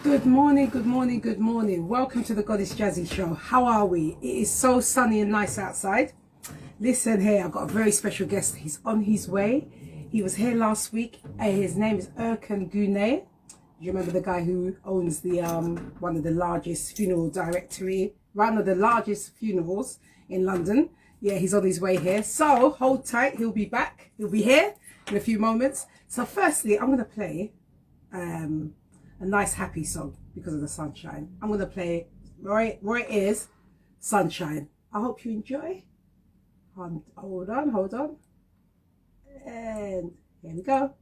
Good morning, good morning, good morning. Welcome to the Goddess Jazzy Show. How are we? It is so sunny and nice outside. Listen here, I've got a very special guest. He's on his way. He was here last week. His name is Guney. You remember the guy who owns the one of the largest funeral directory, one of the largest funerals in London. Yeah, he's on his way here. So hold tight, he'll be back. He'll be here in a few moments. So firstly, I'm gonna play a nice happy song because of the sunshine. I'm gonna play Roy Ayers' Sunshine. I hope you enjoy. Hold on. And here we go.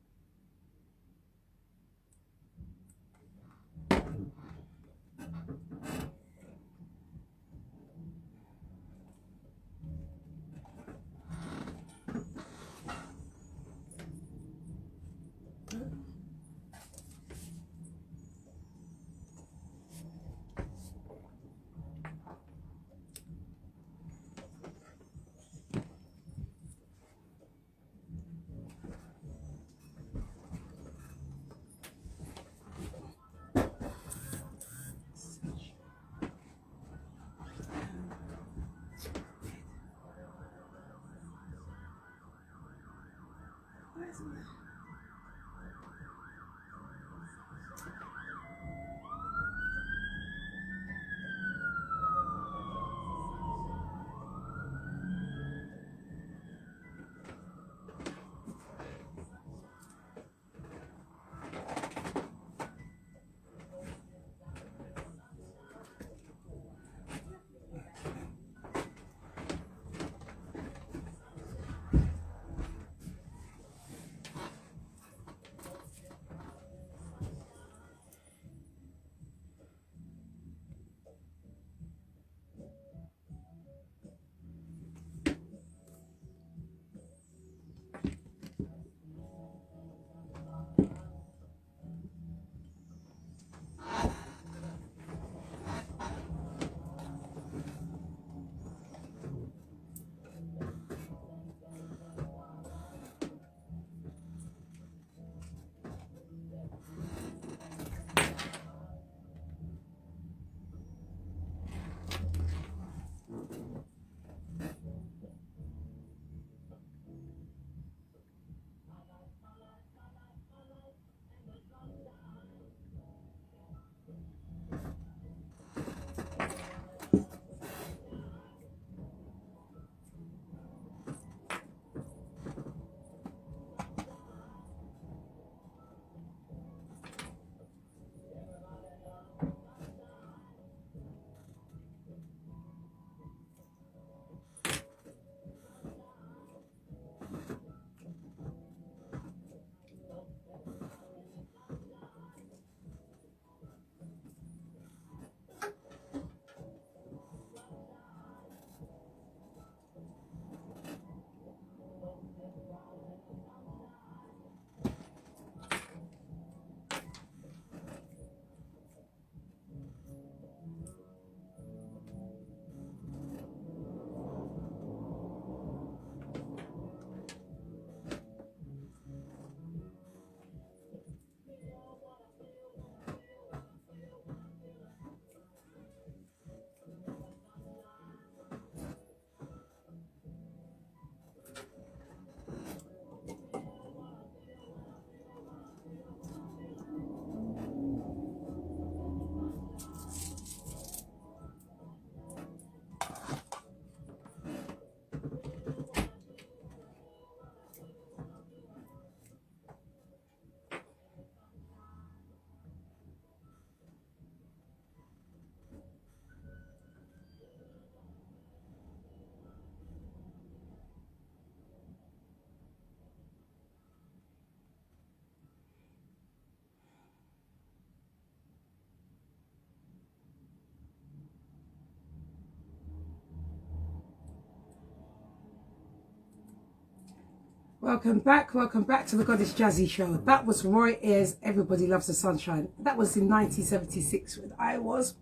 Welcome back to the Goddess Jazzy Show. That was Roy Ayers, Everybody Loves the Sunshine. That was in 1976 when I was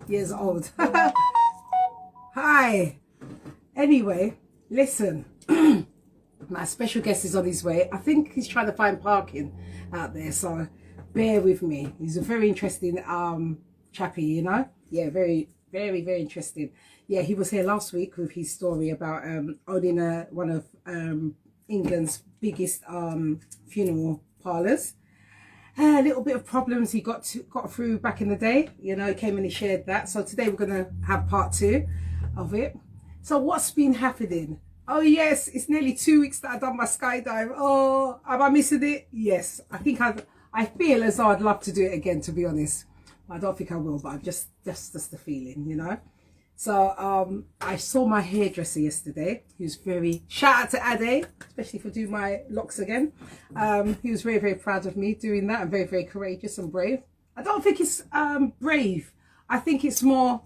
years old. Hi. Anyway, listen, my special guest is on his way. I think he's trying to find parking out there, so bear with me. He's a very interesting chappy, you know. Yeah, very interesting. Yeah, he was here last week with his story about owning one of England's biggest funeral parlours. A little bit of problems he got through back in the day, you know. He came and he shared that. So today we're gonna have part 2 of it. So what's been happening? Oh yes, it's nearly 2 weeks that I've done my skydive. Oh, am I missing it? Yes, I feel as though I'd love to do it again, to be honest. I don't think I will, but I'm just the feeling, you know. So I saw my hairdresser yesterday. He was shout out to Ade, especially for doing my locks again. He was very proud of me doing that, and very courageous and brave. I don't think it's brave. I think it's more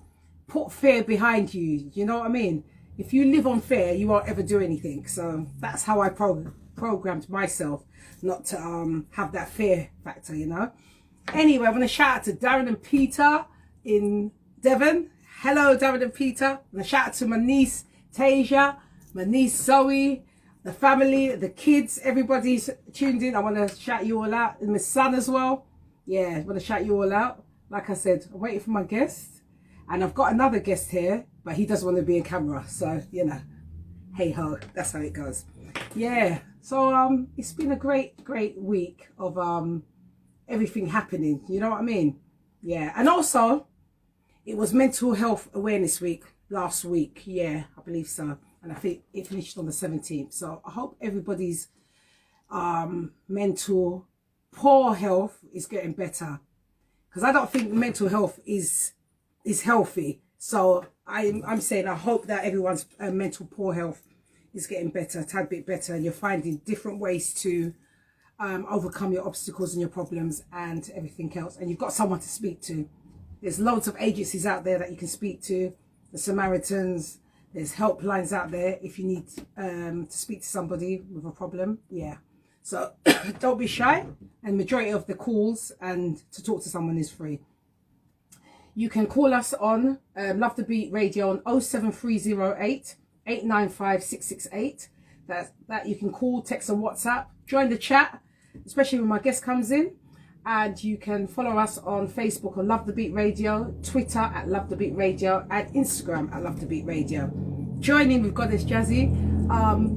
put fear behind you. You know what I mean? If you live on fear, you won't ever do anything. So that's how I programmed myself not to have that fear factor, you know. Anyway, I want to shout out to Darren and Peter in Devon. Hello, Darren and Peter. And a shout out to my niece, Tasia, my niece, Zoe, the family, the kids, everybody's tuned in. I want to shout you all out. And my son as well. Yeah, I want to shout you all out. Like I said, I'm waiting for my guest. And I've got another guest here, but he doesn't want to be in camera. So, you know, hey ho, that's how it goes. Yeah, so it's been a great week of everything happening. You know what I mean? Yeah, and also, it was Mental Health Awareness Week last week. Yeah, I believe so. And I think it finished on the 17th. So I hope everybody's mental poor health is getting better. Because I don't think mental health is healthy. So I'm saying I hope that everyone's mental poor health is getting better, a tad bit better. And you're finding different ways to overcome your obstacles and your problems and everything else. And you've got someone to speak to. There's loads of agencies out there that you can speak to. The Samaritans, there's helplines out there if you need to speak to somebody with a problem. Yeah. So don't be shy. And majority of the calls and to talk to someone is free. You can call us on Love the Beat Radio on 07308 895 668. That you can call, text and WhatsApp. Join the chat, especially when my guest comes in. And you can follow us on Facebook on Love the Beat Radio, Twitter at Love the Beat Radio, and Instagram at Love the Beat Radio. Join in with Goddess Jazzy.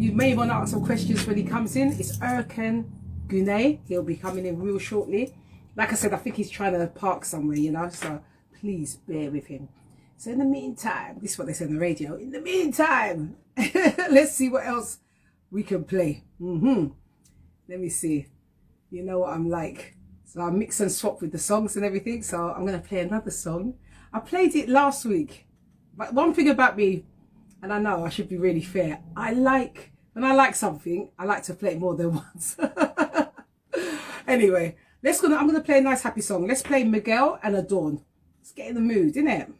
You may want to ask some questions when he comes in. It's Erkan Guney. He'll be coming in real shortly. Like I said, I think he's trying to park somewhere, you know, so please bear with him. So in the meantime, this is what they say on the radio. In the meantime, let's see what else we can play. Let me see. You know what I'm like. So I mix and swap with the songs and everything. So I'm going to play another song. I played it last week. But one thing about me, and I know I should be really fair, when I like something, I like to play it more than once. Anyway, I'm going to play a nice happy song. Let's play Miguel and Adorn. Let's get in the mood, innit?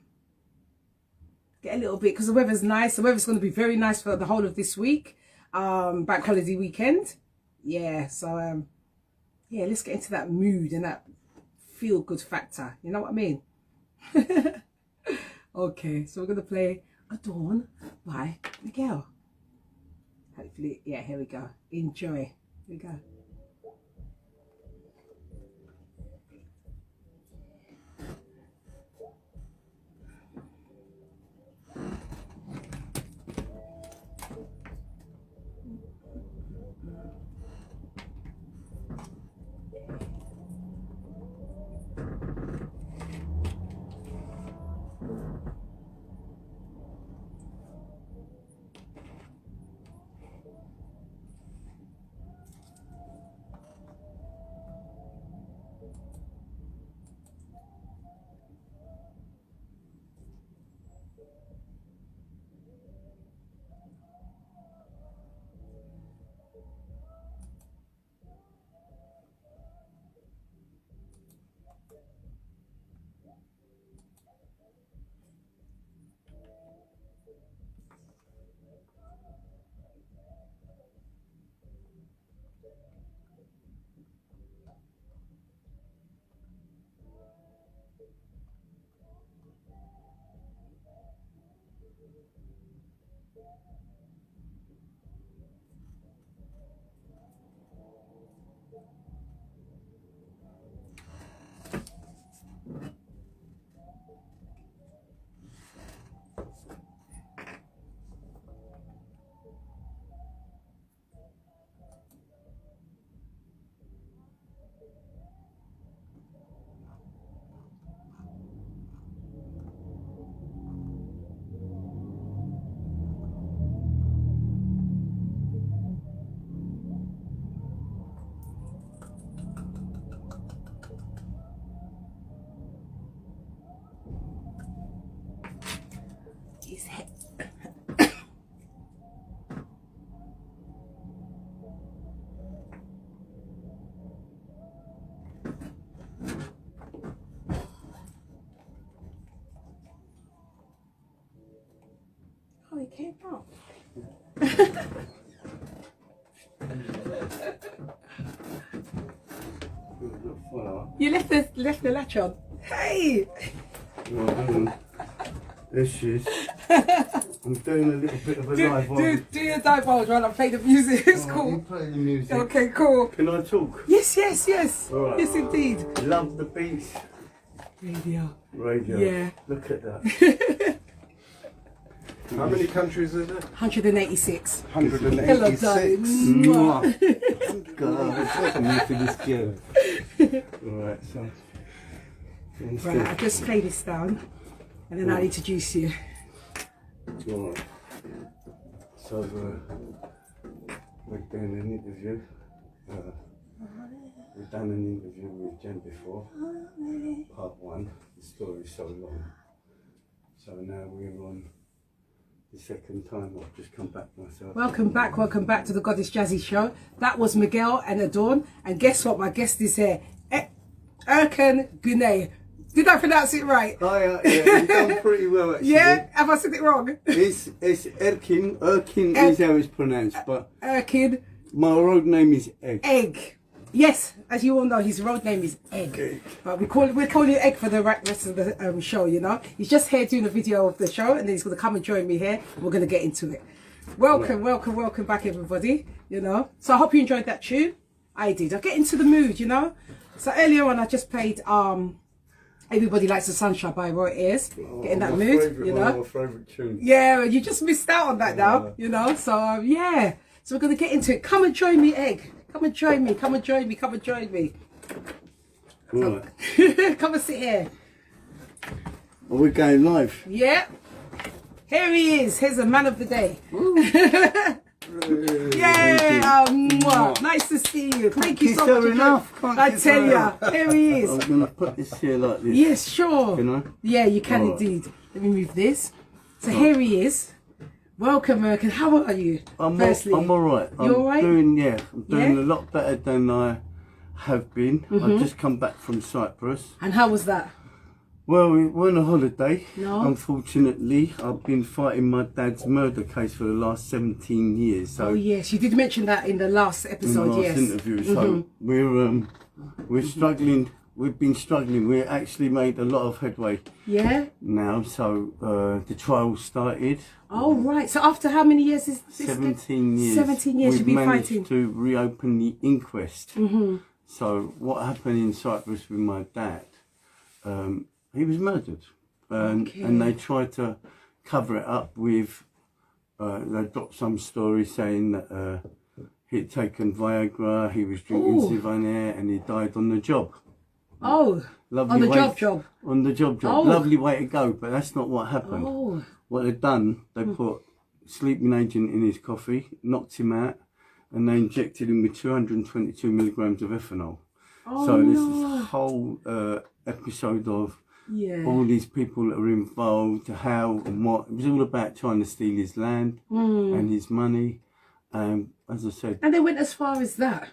Get a little bit, because the weather's nice. The weather's going to be very nice for the whole of this week. Bank holiday weekend. Yeah, so yeah, let's get into that mood and that feel-good factor. You know what I mean? Okay, so we're going to play Adorn by Miguel. Hopefully, yeah, here we go. Enjoy. Here we go. His head. Oh, he came out. You left the latch on. Hey! Well, hang on. There she is. I'm doing a little bit of a live do your divulge while I play the music. It's cool. You play the music. Okay, cool. Can I talk? Yes, yes, yes. All right. Yes, indeed. Love the beats. Radio. Radio. Yeah. Look at that. How many countries is it? 186. 186. Hello, darling. Mwah. God, it's for me for this girl. Alright, so. Right, I'll just play this down and then I'll introduce you. Right. So, we're doing an interview. We've done an interview with Jen before. Part 1. The story's so long. So now we're on the second time. I've just come back myself. Welcome back to the Goddess Jazzy Show. That was Miguel and Adorn. And guess what? My guest is here. Erkan Guney. Did I pronounce it right? Oh yeah, you've done pretty well actually. Yeah? Have I said it wrong? It's Erkin. Erkin is how it's pronounced, but Erkan. my road name is Egg. Egg. Yes, as you all know, his road name is Egg. But we're calling it Egg for the rest of the show, you know. He's just here doing a video of the show, and then he's going to come and join me here. We're going to get into it. Welcome back, everybody. You know. So I hope you enjoyed that tune. I did. I get into the mood, you know. So earlier on, I just played Everybody Likes the Sunshine by Roy Ayers. Get in that mood, you know. My favourite tune. Yeah, you just missed out on that now, you know. So yeah. So we're going to get into it. Come and join me, Egg. Come and join me, come and join me, come and join me. Right. Come and sit here. Are we going live? Yeah. Here he is. Here's the man of the day. Yeah. Nice to see you. Thank you so much. Enough. I tell you. Here he is. I'm going to put this here like this. Yes, sure. Can I? Yeah, you can indeed. Let me move this. So here he is. Welcome, Erkan. How are you? I'm all right. You all right? I'm doing a lot better than I have been. I've just come back from Cyprus. And how was that? Well, we were on a holiday. No. Unfortunately, I've been fighting my dad's murder case for the last 17 years. So Oh yes, you did mention that in the last episode. in the last Yes. interview. So we're struggling. We've been struggling. We actually made a lot of headway Yeah. now. So the trial started. Oh right. So after how many years is this? 17 years. 17 years We've you've been managed fighting. to reopen the inquest. So what happened in Cyprus with my dad? He was murdered, and they tried to cover it up with. They dropped some story saying that he'd taken Viagra, he was drinking Zivaner, and he died on the job. Oh. Lovely On the way, job. On the job. Oh. Lovely way to go, but that's not what happened. Oh. What they'd done, they put sleeping agent in his coffee, knocked him out, and they injected him with 222 milligrams of ethanol. Oh, So there's no. this whole episode of Yeah. all these people that were involved, how and what. It was all about trying to steal his land and his money. As I said, And they went as far as that.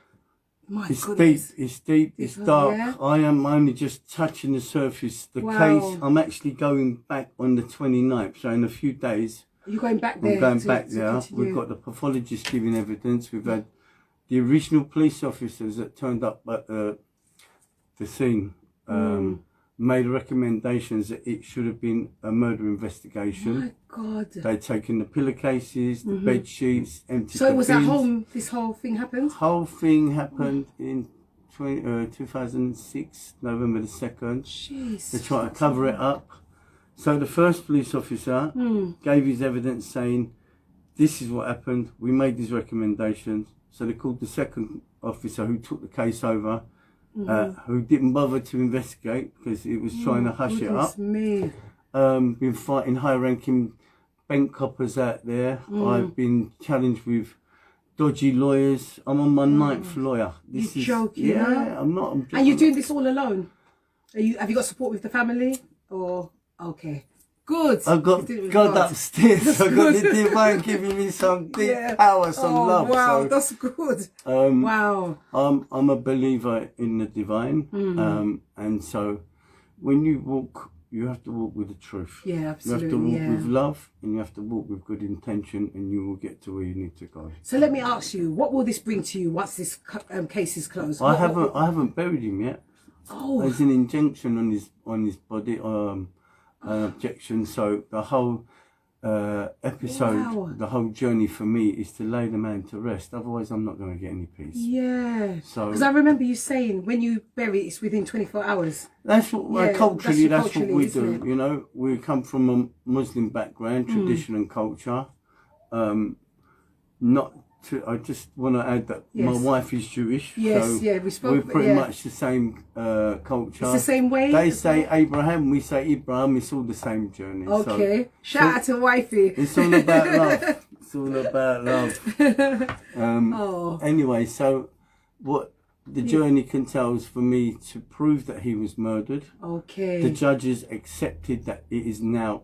My it's goodness. deep, it's dark. Yeah. I am only just touching the surface. The Wow. case, I'm actually going back on the 29th, so in a few days, You're going back there. I'm going to- back to there. continue. We've got the pathologist giving evidence. We've had the original police officers that turned up at the scene. made recommendations that it should have been a murder investigation. My God. They'd taken the pillowcases, the bed sheets, empty So it was at coffins. home this whole thing happened? Whole thing happened in 2006, November the 2nd. Jeez. They tried to cover it up. So the first police officer gave his evidence saying, this is what happened, we made these recommendations. So they called the second officer who took the case over, who didn't bother to investigate because it was trying to hush it up. Me. Been fighting high-ranking bank coppers out there. I've been challenged with dodgy lawyers. I'm on my 9th lawyer. This You're is joking, yeah. huh? I'm not. I'm And you're doing this all alone? Have you got support with the family? Or okay, good. I got You did it with God upstairs. I got the divine giving me some deep power, some love. Wow, So, that's good. Wow. I'm a believer in the divine, and so when you walk, you have to walk with the truth. Yeah, absolutely. You have to walk with love, and you have to walk with good intention, and you will get to where you need to go. So let me ask you, what will this bring to you once this case is closed? I haven't buried him yet. Oh. There's an injunction on his body, an objection. So the whole episode, the whole journey for me is to lay the man to rest. Otherwise, I'm not going to get any peace. Yeah. So because I remember you saying when you bury it's within 24 hours. That's what culturally. That's what we do. It? You know, we come from a Muslim background, tradition and culture. I just want to add that my wife is Jewish. Yes, so yeah, we spoke. We're pretty much the same culture. It's the same way. They say Abraham, we say Ibrahim. It's all the same journey. Okay. So, shout out to wifey. It's all about love. It's all about love. Anyway, so what the journey can tell is for me to prove that he was murdered. Okay. The judges accepted that it is now.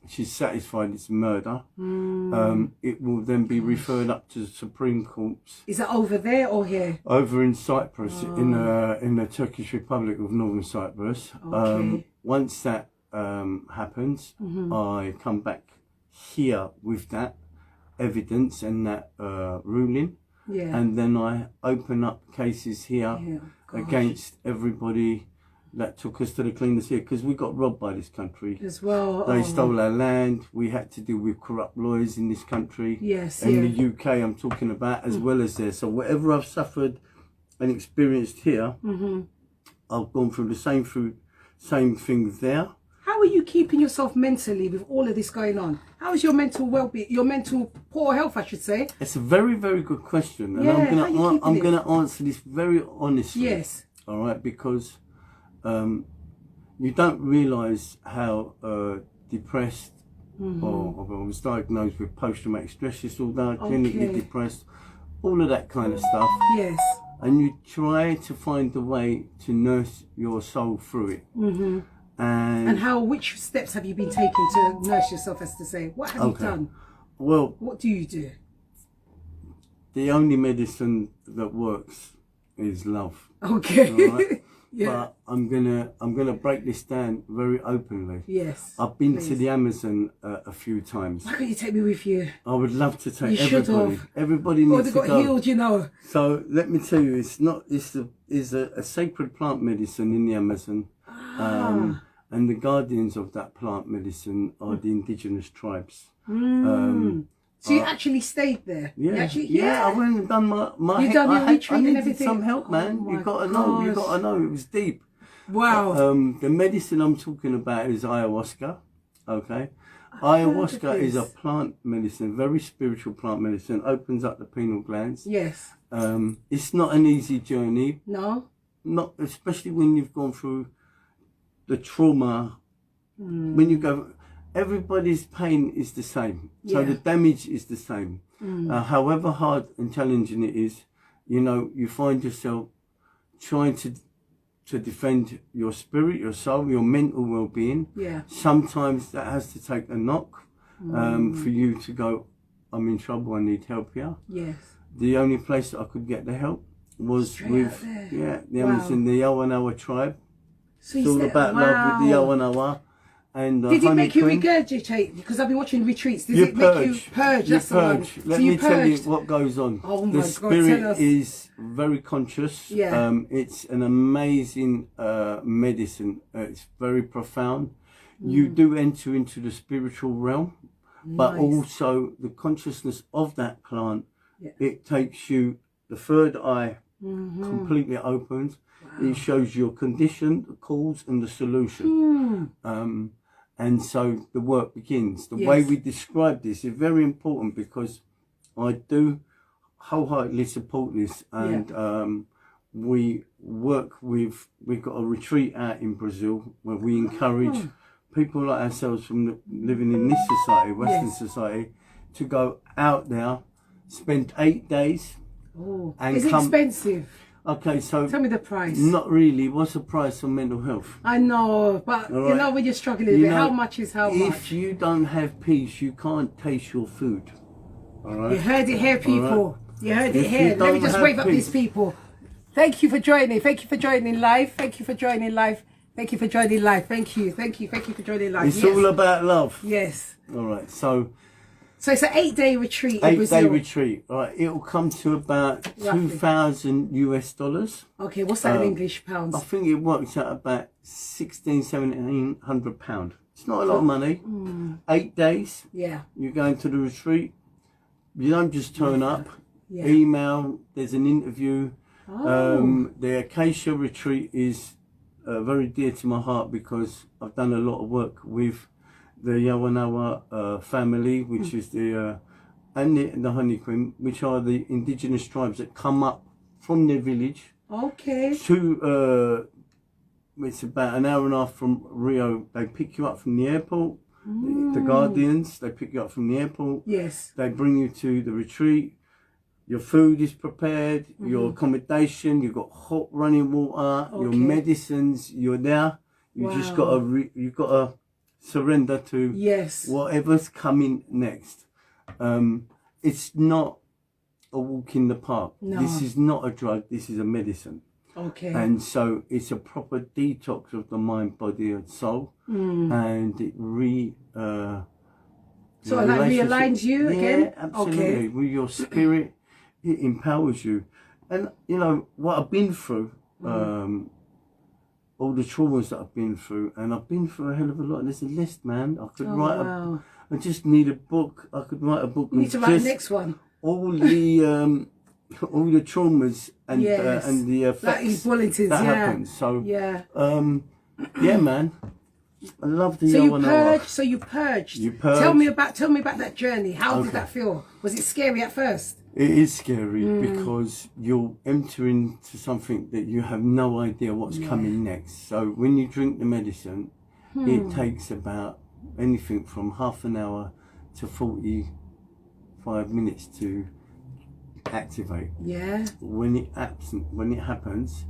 She's satisfied it's murder. It will then be referred up to the Supreme Court. Is that over there or here? Over in Cyprus, in the Turkish Republic of Northern Cyprus. Okay. Once that happens, I come back here with that evidence and that ruling. Yeah. And then I open up cases here against everybody that took us to the cleaners here, because we got robbed by this country as well. They stole our land. We had to deal with corrupt lawyers in this country. Yes, in the UK, I'm talking about, as well as there. So whatever I've suffered and experienced here, I've gone through the same thing there. How are you keeping yourself mentally with all of this going on? How is your mental well-being, your mental poor health, I should say? It's a very, very good question, and I'm gonna answer this very honestly. Yes. All right, because you don't realise how depressed, or I was diagnosed with post-traumatic stress disorder, clinically depressed, all of that kind of stuff. Yes. And you try to find a way to nurse your soul through it. And which steps have you been taking to nurse yourself, as to say? What have you done? Well, what do you do? The only medicine that works is love. Okay. All right? Yeah. But I'm gonna break this down very openly. Yes. I've been to the Amazon a few times. Why can't you take me with you? I would love to take you everybody. Everybody needs to go. Or they got healed, you know. So let me tell you, it's a sacred plant medicine in the Amazon. And the guardians of that plant medicine are the indigenous tribes. So you actually stayed there? Yeah, I went and done my you done your retreat and needed everything? some help, man. You got to know. You got to know. It was deep. Wow. The medicine I'm talking about is ayahuasca. Okay. Ayahuasca is a plant medicine, very spiritual plant medicine. Opens up the pineal glands. Yes. It's not an easy journey. No. Not especially when you've gone through the trauma. When you go. Everybody's pain is the same, so the damage is the same. However hard and challenging it is, you find yourself trying to defend your spirit, your soul, your mental well-being. Yeah. Sometimes that has to take a knock for you to go, I'm in trouble, I need help here. Yes. The only place that I could get the help was with the Amazon, the Yawanawa tribe. So it's all about love with the Yawanawa. and Did it make you honeycomb. regurgitate? Because I've been watching retreats. Does You it make you purge. purge? You That's the one. purge. So Let you me tell you purged. what goes on. Oh my The God, spirit tell us. is very conscious. Yeah. It's an amazing medicine. It's very profound. You do enter into the spiritual realm, but Nice. also the consciousness of that plant. Yeah. It takes you, the third eye completely opens. It shows your condition, the cause, and the solution. And so the work begins. The way Yes. we describe this is very important because I do wholeheartedly support this, and we work with, we've got a retreat out in Brazil where we encourage people like ourselves from living in this society, Western society, to go out there, spend 8 days. Oh. And Is it come- expensive? Okay, so Tell me the price. not really. What's the price on mental health? I know, but All you right. know when you're struggling a You bit, know, how much is how If much? you don't have peace, you can't taste your food. All right. You heard it here, people. You heard it If here. you Let me don't just have wave up these peace- people. Thank you for joining. Thank you for joining live. Thank you for joining live. Thank you for joining live. Thank you. Thank you. Thank you for joining live. It's yes. all about love. Yes. All right. So So it's an 8-day retreat in 8-day Brazil. retreat. All right. It'll come to about Roughly. $2,000 US. Okay, what's that in English pounds? I think it works out about £1,700. It's not a lot of money. 8 days. Yeah. You're going to the retreat. You don't just turn up. Yeah. Email. There's an interview. Oh. The Acacia retreat is very dear to my heart because I've done a lot of work with the Yawanawa family, which is the and the honeycomb, which are the indigenous tribes that come up from their village Okay. to it's about an hour and a half from Rio. They pick you up from the airport. The Guardians, they pick you up from the airport. Yes. They bring you to the retreat. Your food is prepared, your accommodation, you've got hot running water, your Okay. medicines, you're there. You just got to you've got to surrender to Yes. whatever's coming next. It's not a walk in the park. No. This is not a drug. This is a medicine. Okay. And so it's a proper detox of the mind, body, and soul, and it So it like relationship- realigns you again? Yeah, absolutely. Okay. With your spirit, it empowers you. And you know what I've been through, all the traumas that I've been through, and I've been through a hell of a lot. There's a list, man. I could write wow. I just need a book. I could write a book. You need to with write just the next one. all the all the traumas and Yes. and the Like effects these bulletins, that yeah. happen. So Yeah. yeah, man. I love the So you Yawanawa. purged. So you purged. You purged. Tell me about that journey. How did Okay. that feel? Was it scary at first? It is scary because you'll enter into something that you have no idea what's coming next. So when you drink the medicine, it takes about anything from half an hour to 45 minutes to activate. Yeah. When it happens,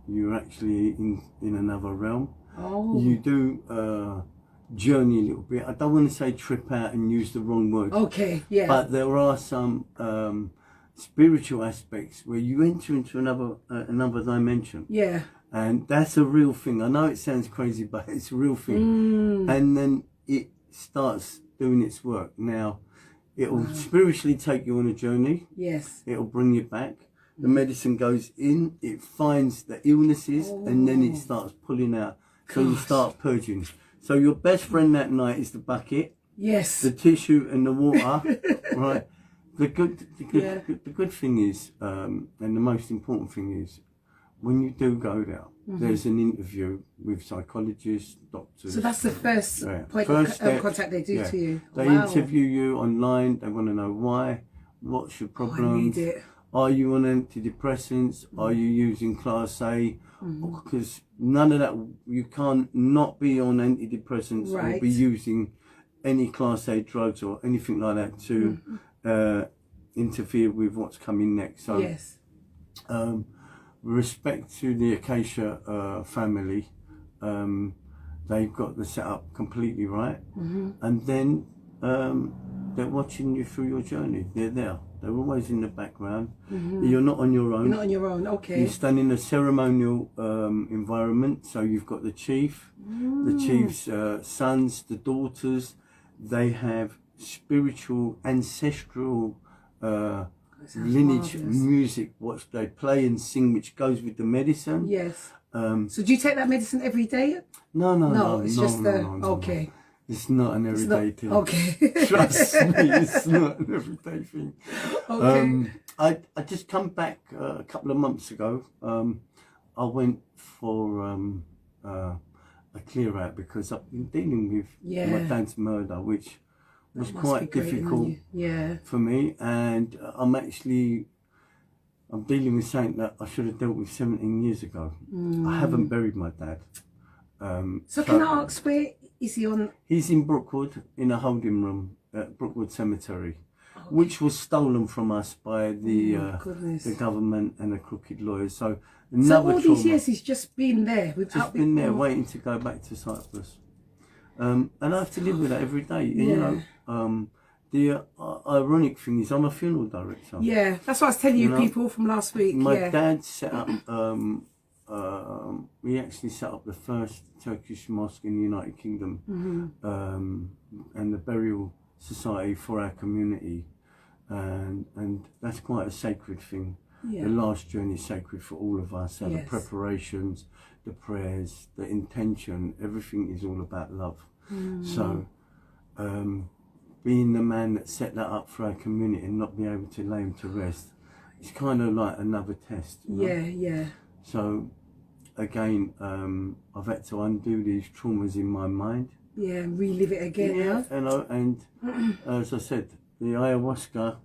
you're actually in another realm. Oh. You do journey a little bit. I don't want to say trip out and use the wrong word. Okay. Yeah. But there are some spiritual aspects where you enter into another dimension, yeah. and that's a real thing. I know it sounds crazy, but it's a real thing. And then it starts doing its work. Now, it'll spiritually take you on a journey. Yes. It'll bring you back. The medicine goes in, it finds the illnesses, and then it starts pulling out. So you start purging. So your best friend that night is the bucket, Yes. the tissue, and the water, right? The good thing is, and the most important thing is, when you do go there, there's an interview with psychologists, doctors. So that's the first point First of step, contact they do to you. They Wow. interview you online. They want to know why, what's your I problems. need it. Are you on antidepressants? Are you using Class A? Because none of that, you can't not be on antidepressants or Right. be using any Class A drugs or anything like that to interfere with what's coming next. So, Yes. respect to the Acacia family, they've got the setup completely right. And then they're watching you through your journey. They're there. They're always in the background. You're not on your own. You're not on your own, okay. You stand in a ceremonial environment. So you've got the chief, the chief's sons, the daughters. They have spiritual, ancestral lineage music, what they play and sing, which goes with the medicine. Yes. So do you take that medicine every day? No, it's just okay. It's not an everyday thing. Okay. Trust me, it's not an everyday thing. Okay. I just come back a couple of months ago. I went for a clear out because I've been dealing with my dad's murder, which was quite difficult for me, and I'm dealing with something that I should have dealt with 17 years ago. I haven't buried my dad. So can I ask, where is he on? He's in Brookwood, in a holding room at Brookwood Cemetery, which was stolen from us by the government and the crooked lawyers. So all these years he's just been there without been there waiting to go back to Cyprus. And I have to live with that every day. And, you know, the ironic thing is I'm a funeral director. Yeah, that's what I was telling you people from last week. My dad set up, we actually set up the first Turkish mosque in the United Kingdom, and the burial society for our community. And that's quite a sacred thing. The last journey is sacred for all of us. So the preparations, the prayers, the intention, everything is all about love. So being the man that set that up for our community and not be able to lay him to rest, it's kind of like another test. You know? Yeah. So again, I've had to undo these traumas in my mind. Yeah, and relive it again. Yeah, and as I said, the ayahuasca,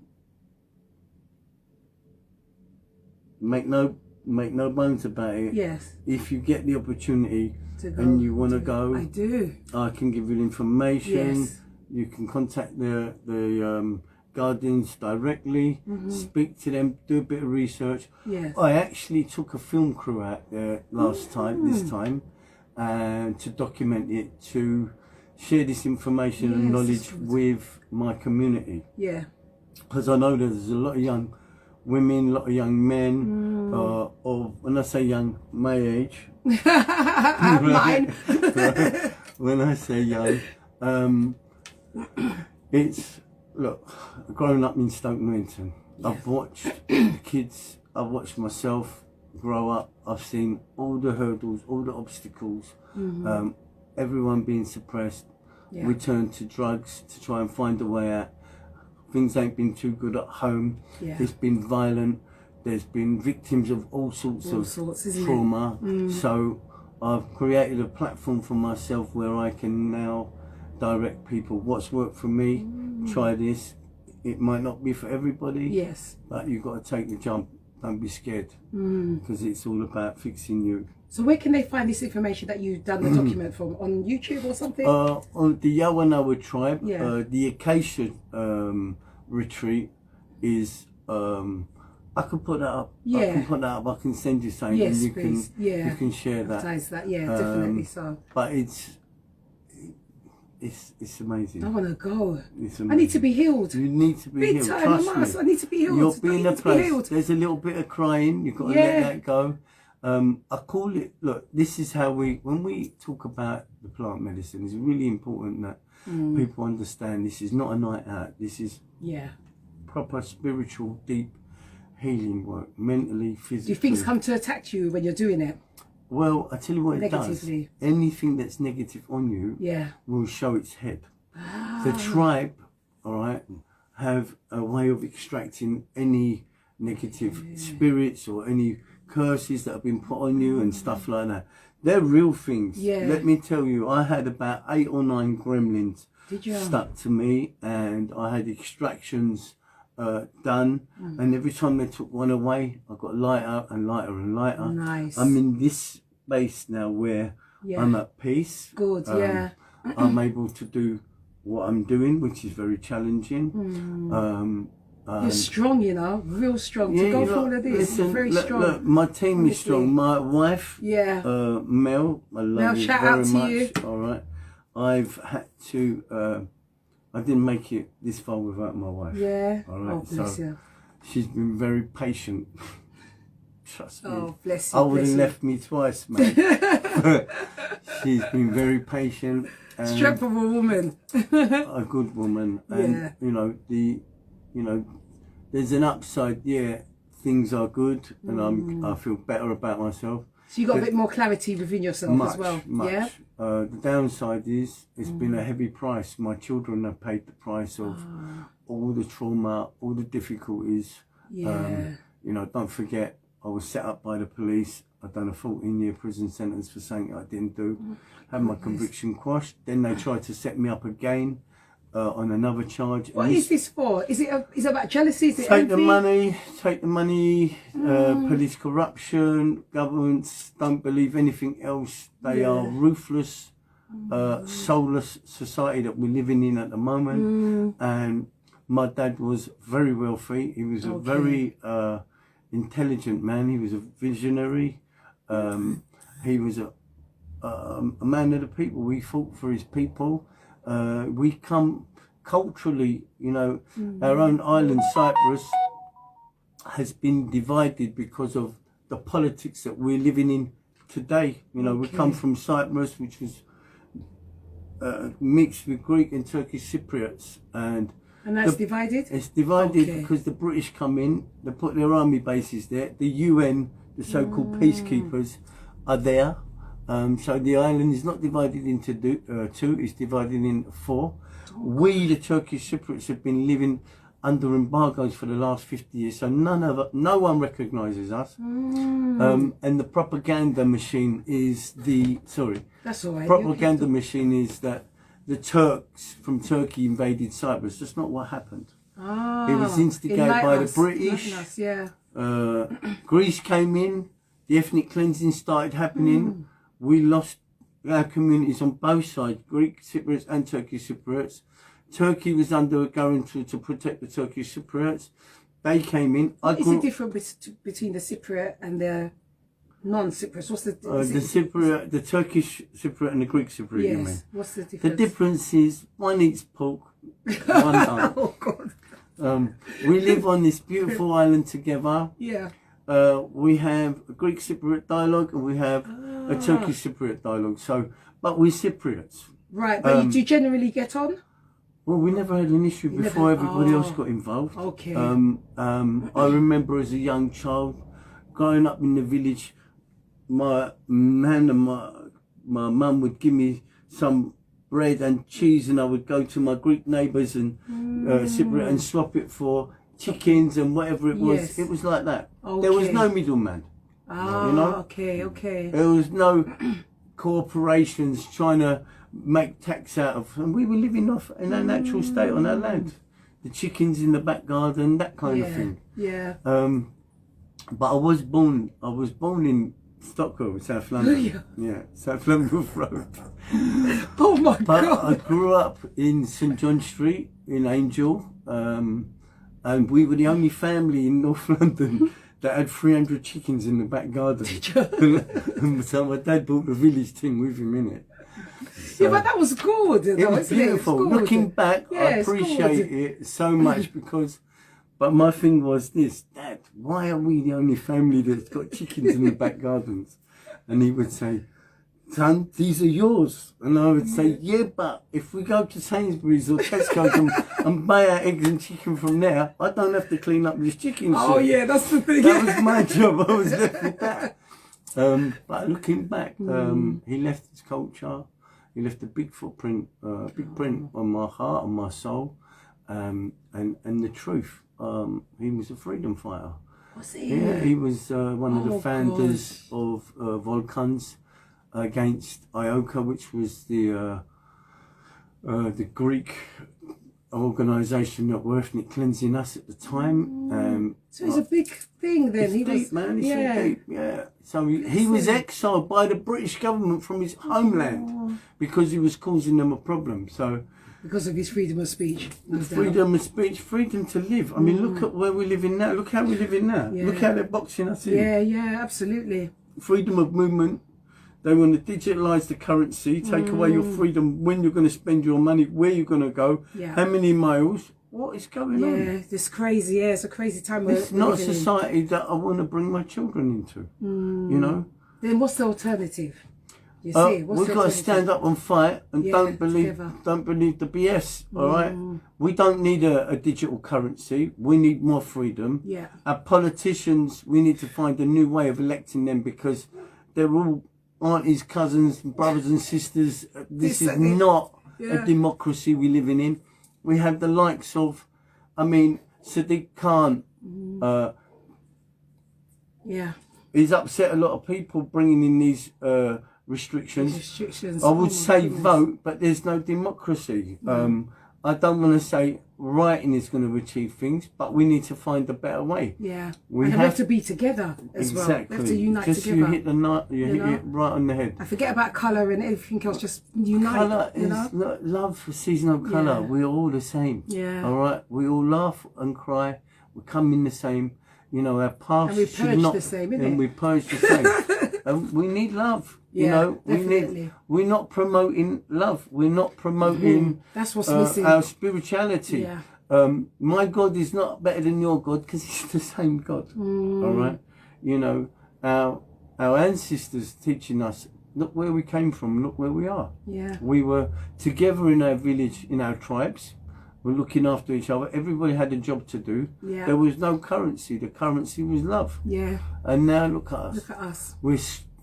make no bones about it. Yes. If you get the opportunity and you want to go, I do. I can give you the information. Yes. You can contact the guardians directly, speak to them, do a bit of research. Yes. I actually took a film crew out there this time, and to document it, to share this information and knowledge with my community. Yeah. Because I know there's a lot of young women, a lot of young men, of, when I say young, my age. Mine. When I say young, it's, look, growing up in Stoke Newington, I've watched the kids, I've watched myself grow up, I've seen all the hurdles, all the obstacles, everyone being suppressed, we turn to drugs to try and find a way out. Things ain't been too good at home, it's been violent, there's been victims of all sorts of trauma. So I've created a platform for myself where I can now direct people. What's worked for me, try this. It might not be for everybody, but you've got to take the jump. Don't be scared, because it's all about fixing you. So where can they find this information that you've done the document from? On YouTube or something? On the Yawanawa tribe, the Acacia retreat is, I can put that up. I can send you something, and you can share that. Definitely so. But it's amazing. I want to go. I need to be healed. You need to be healed. Trust me. I need to be healed. You'll be in a place. There's a little bit of crying. You've got to let that go. I call it, look, this is how when we talk about the plant medicine, it's really important that people understand this is not a night out. This is proper spiritual, deep healing work, mentally, physically. Do things come to attack you when you're doing it? Well, I tell you what it does. Anything that's negative on you will show its head. The tribe, all right, have a way of extracting any negative spirits or any curses that have been put on you and stuff like that. They're real things. Let me tell you, I had about 8 or 9 gremlins stuck to me, and I had extractions done, and every time they took one away, I got lighter and lighter and lighter. Nice. I'm in this space now where I'm at peace. Good, I'm able to do what I'm doing, which is very challenging. You're strong, you know, real strong. To go through all of this, listen, very strong. Look, my team is strong. My wife, Mel, I love you very much. All right, I've had to I didn't make it this far without my wife. Yeah. All right. Oh, bless you. She's been very patient. Trust me. Oh, bless you. I would bless have you. left me twice, mate. She's been very patient. And Strength of a woman. a good woman. And Yeah. you know, there's an upside. Yeah, things are good, and I feel better about myself. So you got a bit more clarity within yourself as well. Much. Yeah. The downside is it's been a heavy price. My children have paid the price of all the trauma, all the difficulties. Yeah. You know, don't forget, I was set up by the police. I've done a 14-year prison sentence for something I didn't do. Had my conviction quashed. Then they tried to set me up again on another charge. What is this for? Is it about jealousy? Is it Take envy? the money, police corruption, governments don't believe anything else. They are ruthless, soulless society that we're living in at the moment. And my dad was very wealthy. He was a very intelligent man. He was a visionary. He was a man of the people. We fought for his people. We come culturally, you know, our own island, Cyprus, has been divided because of the politics that we're living in today. You know, we come from Cyprus, which was mixed with Greek and Turkish Cypriots, and that's divided? It's divided because the British come in, they put their army bases there, the UN, the so-called peacekeepers, are there. So the island is not divided into two, it's divided into four. We, the Turkish Cypriots, have been living under embargoes for the last 50 years, so no one recognises us. And the propaganda machine is That's all right. propaganda machine is that the Turks from Turkey invaded Cyprus. That's not what happened. It was instigated by the British. Greece came in, the ethnic cleansing started happening. We lost our communities on both sides, Greek Cypriots and Turkish Cypriots. Turkey was under a guarantee to protect the Turkish Cypriots. They came in. What is the difference between the Cypriot and the non-Cypriots? What's the Turkish Cypriot and the Greek Cypriot, you mean? Yes. What's the difference? The difference is one eats pork, one don't. Oh, God. We live on this beautiful island together. Yeah. We have a Greek Cypriot dialogue and we have a Turkish Cypriot dialogue. But we're Cypriots. Right, but do you generally get on? Well, we never had an issue before everybody else got involved. Okay. I remember as a young child, growing up in the village, my man and my mum would give me some bread and cheese, and I would go to my Greek neighbours and Cypriot and swap it for chickens and whatever it was. Yes. It was like that. Okay. There was no middleman. You know? Okay. There was no corporations trying to make tax out of, and we were living off in our natural state on our land. The chickens in the back garden, that kind of thing. Yeah. But I was born in Stockholm, South London. Yeah, South London Road. Oh my But God. I grew up in St John Street in Angel, and we were the only family in North London that had 300 chickens in the back garden. So my dad brought the village team with him in it. Yeah, but that was good. It was beautiful. Looking back, I appreciate it so much because, but my thing was this: Dad, why are we the only family that's got chickens in the back gardens? And he would say, son, these are yours. And I would say, yeah, but if we go to Sainsbury's or Tesco's and buy our eggs and chicken from there, I don't have to clean up this chicken shit. Oh yeah, that's the thing. That was my job. I was left with that. But looking back, he left his culture. He left a big footprint, big print on my heart, on my soul, and the truth. He was a freedom fighter. Was he? Yeah, he was one of the founders of Volcans against Ioka, which was the Greek organisation that were ethnic cleansing us at the time. So it's a big thing then. It's deep, man. It's so deep, yeah. So he was exiled by the British government from his homeland because he was causing them a problem. So because of his freedom of speech. Freedom of speech, freedom to live. I mean, look at where we're living now. Look how we're living now. Yeah. Look how they're boxing us in. Yeah, absolutely. Freedom of movement. They want to digitalise the currency, take away your freedom, when you're going to spend your money, where you're going to go, how many miles. What is going on? Yeah, it's crazy. Yeah, it's a crazy time. It's not a society that I want to bring my children into, you know. Then what's the alternative? You see, we've got to stand up and fight, and don't believe the BS. All right, we don't need a digital currency. We need more freedom. Yeah, our politicians, we need to find a new way of electing them, because they're all aunties, cousins, brothers and sisters. This is not a democracy we're living in. We have the likes of, I mean, Sadiq Khan. He's upset a lot of people bringing in these restrictions. I would say vote, but there's no democracy. I don't want to say writing is going to achieve things, but we need to find a better way. Yeah, we have to be together as well. We have to unite together. You hit it right on the head. I forget about colour and everything else. Just unite. Colour is love for seasonal colour. We're all the same. Yeah. All right. We all laugh and cry. We come in the same. You know, our past and we purge the same, isn't it? And we purge the same. And we need love. You know, we're not promoting love. We're not promoting that's what's missing. Our spirituality. My God is not better than your God, because it's the same God. All right. You know, our ancestors teaching us, look where we came from, look where we are. Yeah. We were together in our village, in our tribes. We're looking after each other. Everybody had a job to do. Yeah. There was no currency. The currency was love. Yeah. And now look at us. Look at us. We're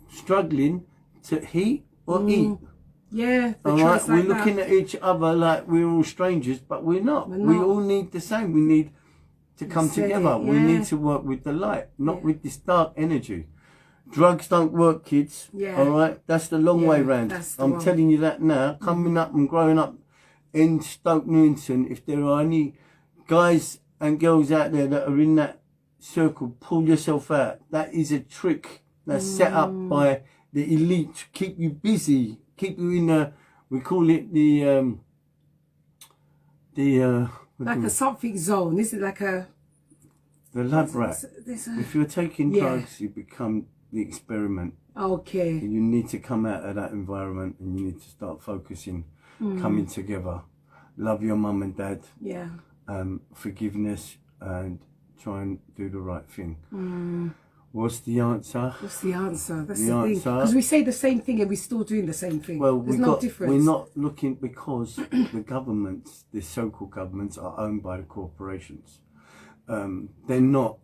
struggling to eat or eat. Yeah. All right. We're looking at each other like we're all strangers, but we're not. We all need the same. We need to come together. We need to work with the light, not with this dark energy. Drugs don't work, kids. Yeah. All right. That's the long way round. I'm telling you that now. Coming up and growing up in Stoke Newington, if there are any guys and girls out there that are in that circle, pull yourself out. That is a trick that's set up by the elite to keep you busy, keep you in a, we call it like a something zone. Is it like a the lab rat? If you're taking drugs, you become the experiment. Okay. And you need to come out of that environment, and you need to start focusing, coming together, love your mum and dad, forgiveness, and try and do the right thing. What's the answer? What's the answer? That's the thing. Because we say the same thing and we're still doing the same thing. Well, there's no difference. We're not looking, because the governments, the so-called governments, are owned by the corporations. They're not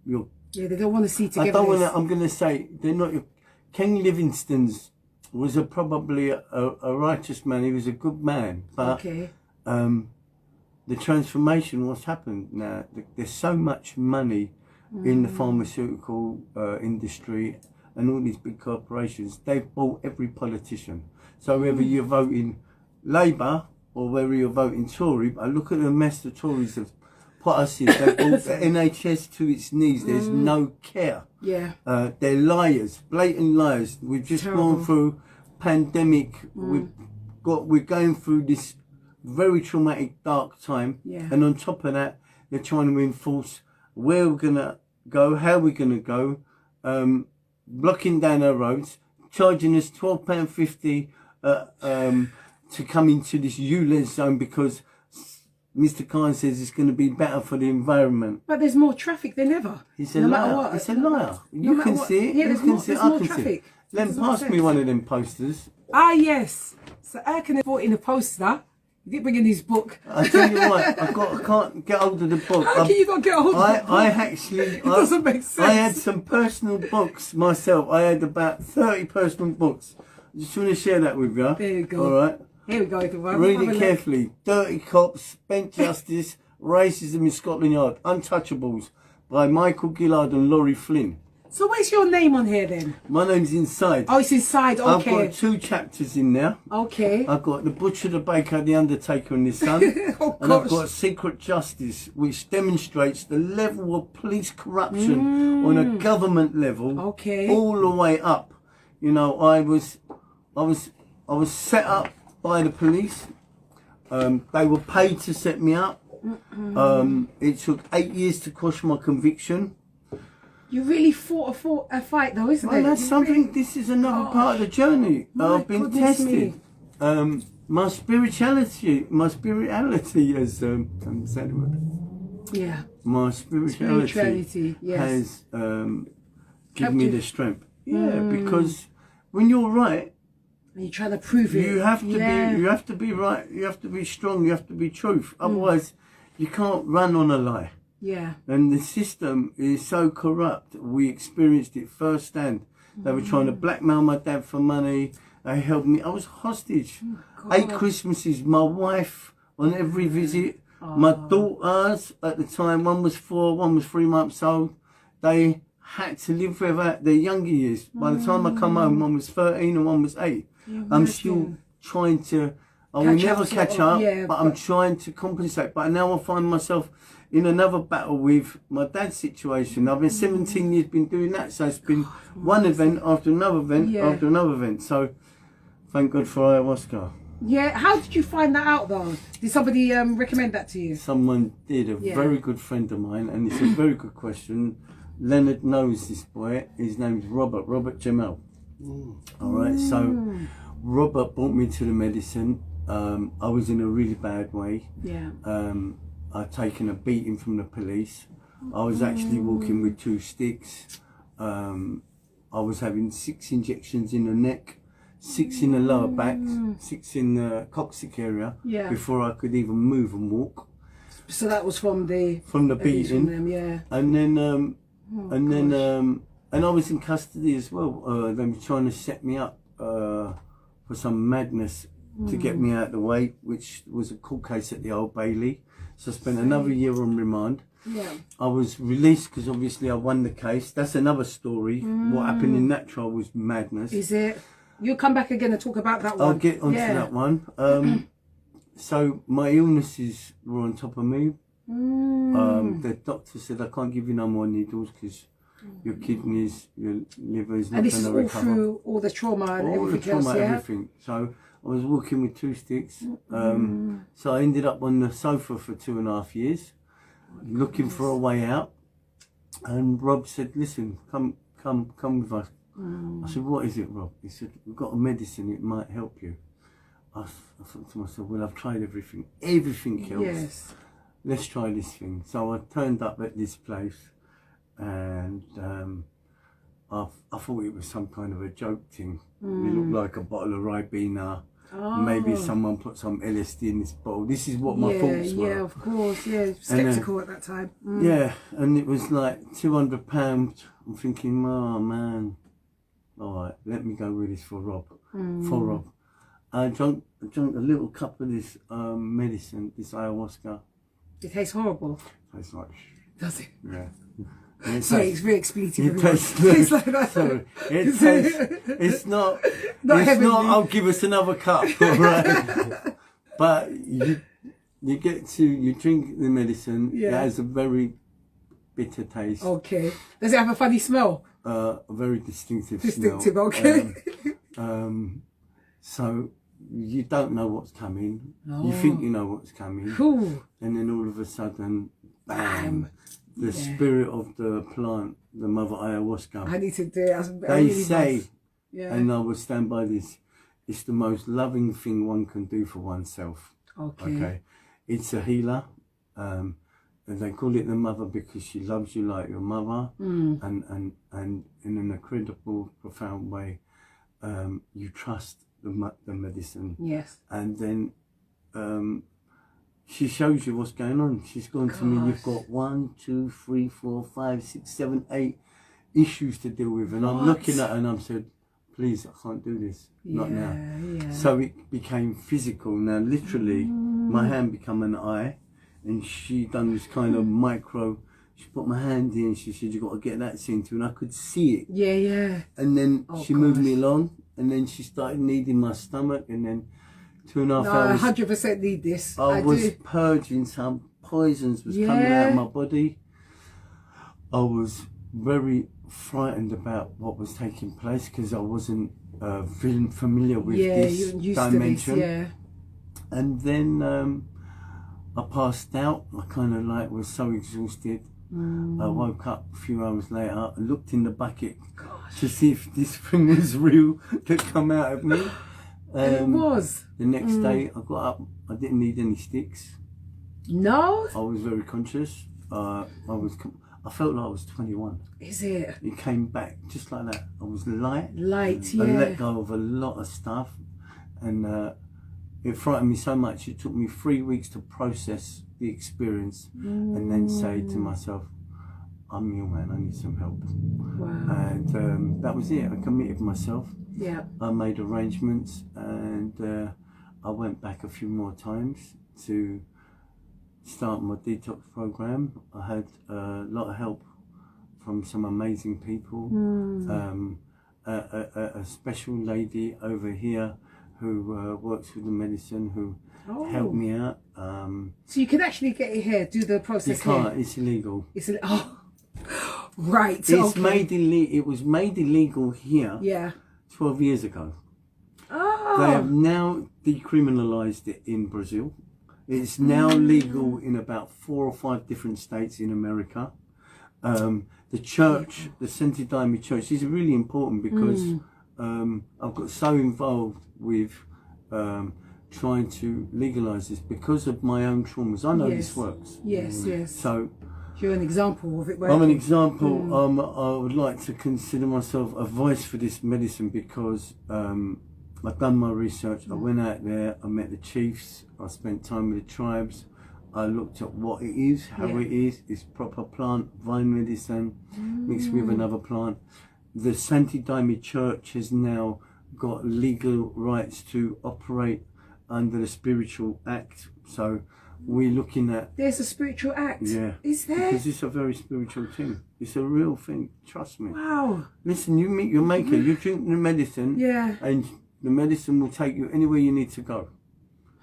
your. Yeah, they don't want to see together. I don't want to. I'm going to say they're not your. King Livingstone's was probably a righteous man. He was a good man, but the transformation, what's happened now, there's so much money in the pharmaceutical industry and all these big corporations. They've bought every politician. So whether you're voting Labour or whether you're voting Tory, I look at the mess the Tories have put us in. They've brought the NHS to its knees. There's no care. Yeah. They're liars, blatant liars. We've just gone through pandemic. We're going through this very traumatic, dark time. Yeah. And on top of that, they're trying to enforce where we're gonna go, how we're gonna go, blocking down our roads, charging us £12.50 to come into this ULEZ zone because Mr. Khan says it's going to be better for the environment. But there's more traffic than ever. He's a liar. He's a liar. You can see it. Yeah, you can see it. I can see it. Then pass me one of them posters. Ah, yes. So Erkan has brought in a poster. He didn't bring in his book. I tell you what, I can't get hold of the book. How can you not get hold of the book? I actually... It doesn't make sense. I had some personal books myself. I had about 30 personal books. I just want to share that with you. There you go. All right. Here we go, everyone. Read it carefully. Dirty Cops, Spent Justice, Racism in Scotland Yard, Untouchables by Michael Gillard and Laurie Flynn. So where's your name on here then? My name's inside. Oh, it's inside, okay. I've got 2 chapters in there. Okay. I've got The Butcher, the Baker, the Undertaker and his son. And I've got Secret Justice, which demonstrates the level of police corruption on a government level. Okay. All the way up. You know, I was set up by the police. They were paid to set me up. It took 8 years to quash my conviction. You really fought a fight though, isn't Well, it? that's You something. really- This is another part of the journey. My I've been goodness tested. me. My spirituality, as Sam said it would. Yeah. My spirituality Yes. has given Helped me you. the strength. Yeah, because when you're right, And you're trying to prove it. you have to Yeah. be. You have to be right. You have to be strong. You have to be truth. Otherwise, you can't run on a lie. Yeah. And the system is so corrupt. We experienced it firsthand. They were trying to blackmail my dad for money. They held me. I was hostage. 8 Christmases. My wife on every visit. My daughters at the time, one was 4, one was 3 months old. They had to live without their younger years. By the time I come home, one was 13 and one was 8. I'm still trying to. I will never catch up, but I'm trying to compensate. But now I find myself in another battle with my dad's situation. I've been 17 years been doing that, so it's been one event after another event after another event. So thank God for ayahuasca. Yeah. How did you find that out though? Did somebody recommend that to you? Someone did, a very good friend of mine, and it's a very good question. Leonard knows this boy. His name's Robert Jamel. All right, so Robert brought me to the medicine. I was in a really bad way. Yeah. I'd taken a beating from the police. I was actually walking with 2 sticks. I was having 6 injections in the neck, 6 in the lower back, 6 in the coccyx area before I could even move and walk. So that was from the beating. from them, yeah. And then and I was in custody as well. They were trying to set me up for some madness to get me out of the way, which was a court case at the Old Bailey. So I spent another year on remand. Yeah. I was released because obviously I won the case. That's another story. What happened in that trial was madness. Is it? You'll come back again and talk about that one. I'll get onto that one. So my illnesses were on top of me. The doctor said, I can't give you no more needles because your kidneys, your liver is not And going this is to all recover. through all the trauma and All the everything trauma, else, yeah? everything. So I was walking with 2 sticks. So I ended up on the sofa for 2.5 years, looking for a way out. And Rob said, listen, come with us. I said, what is it, Rob? He said, we've got a medicine, it might help you. I thought to myself, well, I've tried everything else. Yes. Let's try this thing. So I turned up at this place and I thought it was some kind of a joke thing. It looked like a bottle of Ribena. Maybe someone put some LSD in this bottle. This is what my thoughts were. Yeah, of course, yeah. Skeptical at that time. Yeah, and it was like £200. I'm thinking, oh man, all right, let me go with this for Rob. For Rob. I drank a little cup of this medicine, this ayahuasca. It tastes horrible. Tastes like Does it? yeah. Sorry, it's very expletive. It tastes like that. So it tastes. It's not. It's heavenly. not. I'll give us another cup, all right? But you drink the medicine. Yeah. It has a very bitter taste. Okay. Does it have a funny smell? A very distinctive Distinctive. smell. Okay. So you don't know what's coming. You think you know what's coming, Cool. and then all of a sudden, bam! The spirit of the plant, the mother ayahuasca. I need to do it. They say, yeah. and I will stand by this, it's the most loving thing one can do for oneself. Okay. It's a healer. And they call it the mother because she loves you like your mother. And in an incredible, profound way, you trust the medicine. Yes. And then she shows you what's going on. She's gone to me, you've got 1, 2, 3, 4, 5, 6, 7, 8 issues to deal with. And I'm looking at her and I'm said, please, I can't do this. Not now. Yeah. So it became physical. Now, literally, my hand become an eye. And she done this kind of micro, she put my hand in, she said, you got to get that center. And I could see it. Yeah. And then she moved me along. And then she started kneading my stomach. And then 2.5 hours. I 100% need this. I was do. purging, some poisons was coming out of my body. I was very frightened about what was taking place because I wasn't feeling familiar with this dimension. And then I passed out. I kind of like was so exhausted. I woke up a few hours later and looked in the bucket to see if this thing was real that come out of me. And it was. The next day I got up, I didn't need any sticks. No? I was very conscious. I felt like I was 21. Is it? It came back just like that. I was light. Light, yeah. I let go of a lot of stuff, and it frightened me so much. It took me 3 weeks to process the experience and then say to myself, I'm your man, I need some help. Wow. And that was it. I committed myself. Yeah. I made arrangements, and I went back a few more times to start my detox program. I had a lot of help from some amazing people. A special lady over here who works with the medicine who helped me out. So you can actually get it here, do the process you can't, here? it's illegal. It's right. It's it was made illegal here 12 years ago. Oh. They have now decriminalised it in Brazil. It's now legal in about 4 or 5 different states in America. The church, the Santi Daime Church, these are really important because I've got so involved with trying to legalise this because of my own traumas. I know this works. Yes, yes. So you're an example of it working. I'm an example. I would like to consider myself a voice for this medicine because I've done my research. I went out there, I met the chiefs, I spent time with the tribes, I looked at what it is, how it is. It's proper plant, vine medicine, mixed with another plant. The Santi Daime Church has now got legal rights to operate under the spiritual act. So we're looking at... There's a spiritual act? Yeah. Is there? Because it's a very spiritual thing. It's a real thing, trust me. Wow. Listen, you meet your maker, you drink the medicine, and the medicine will take you anywhere you need to go.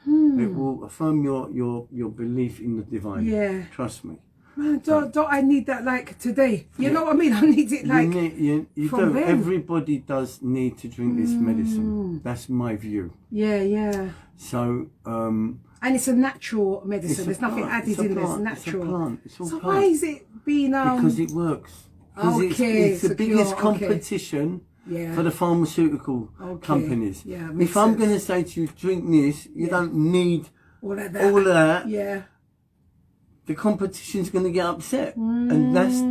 It will affirm your belief in the divine. Yeah. Trust me. Man, don't I need that like today? You know what I mean? I need it like you from do. them. Everybody does need to drink this medicine. That's my view. Yeah, yeah. So, and it's a natural medicine. There's nothing added in this. Natural. It's a plant. It's all so plant. why is it being Because it works. Okay, it's the biggest competition for the pharmaceutical companies. Yeah, if I'm going to say to you, drink this, you don't need all of that. Yeah. The competition's going to get upset, and that's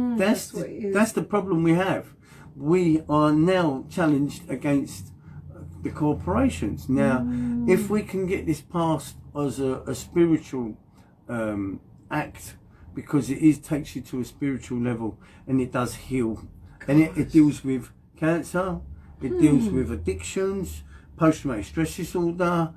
the problem we have. We are now challenged against the corporations. Now, if we can get this passed as a spiritual act, because it takes you to a spiritual level, and it does heal, and it deals with cancer, it deals with addictions, post-traumatic stress disorder,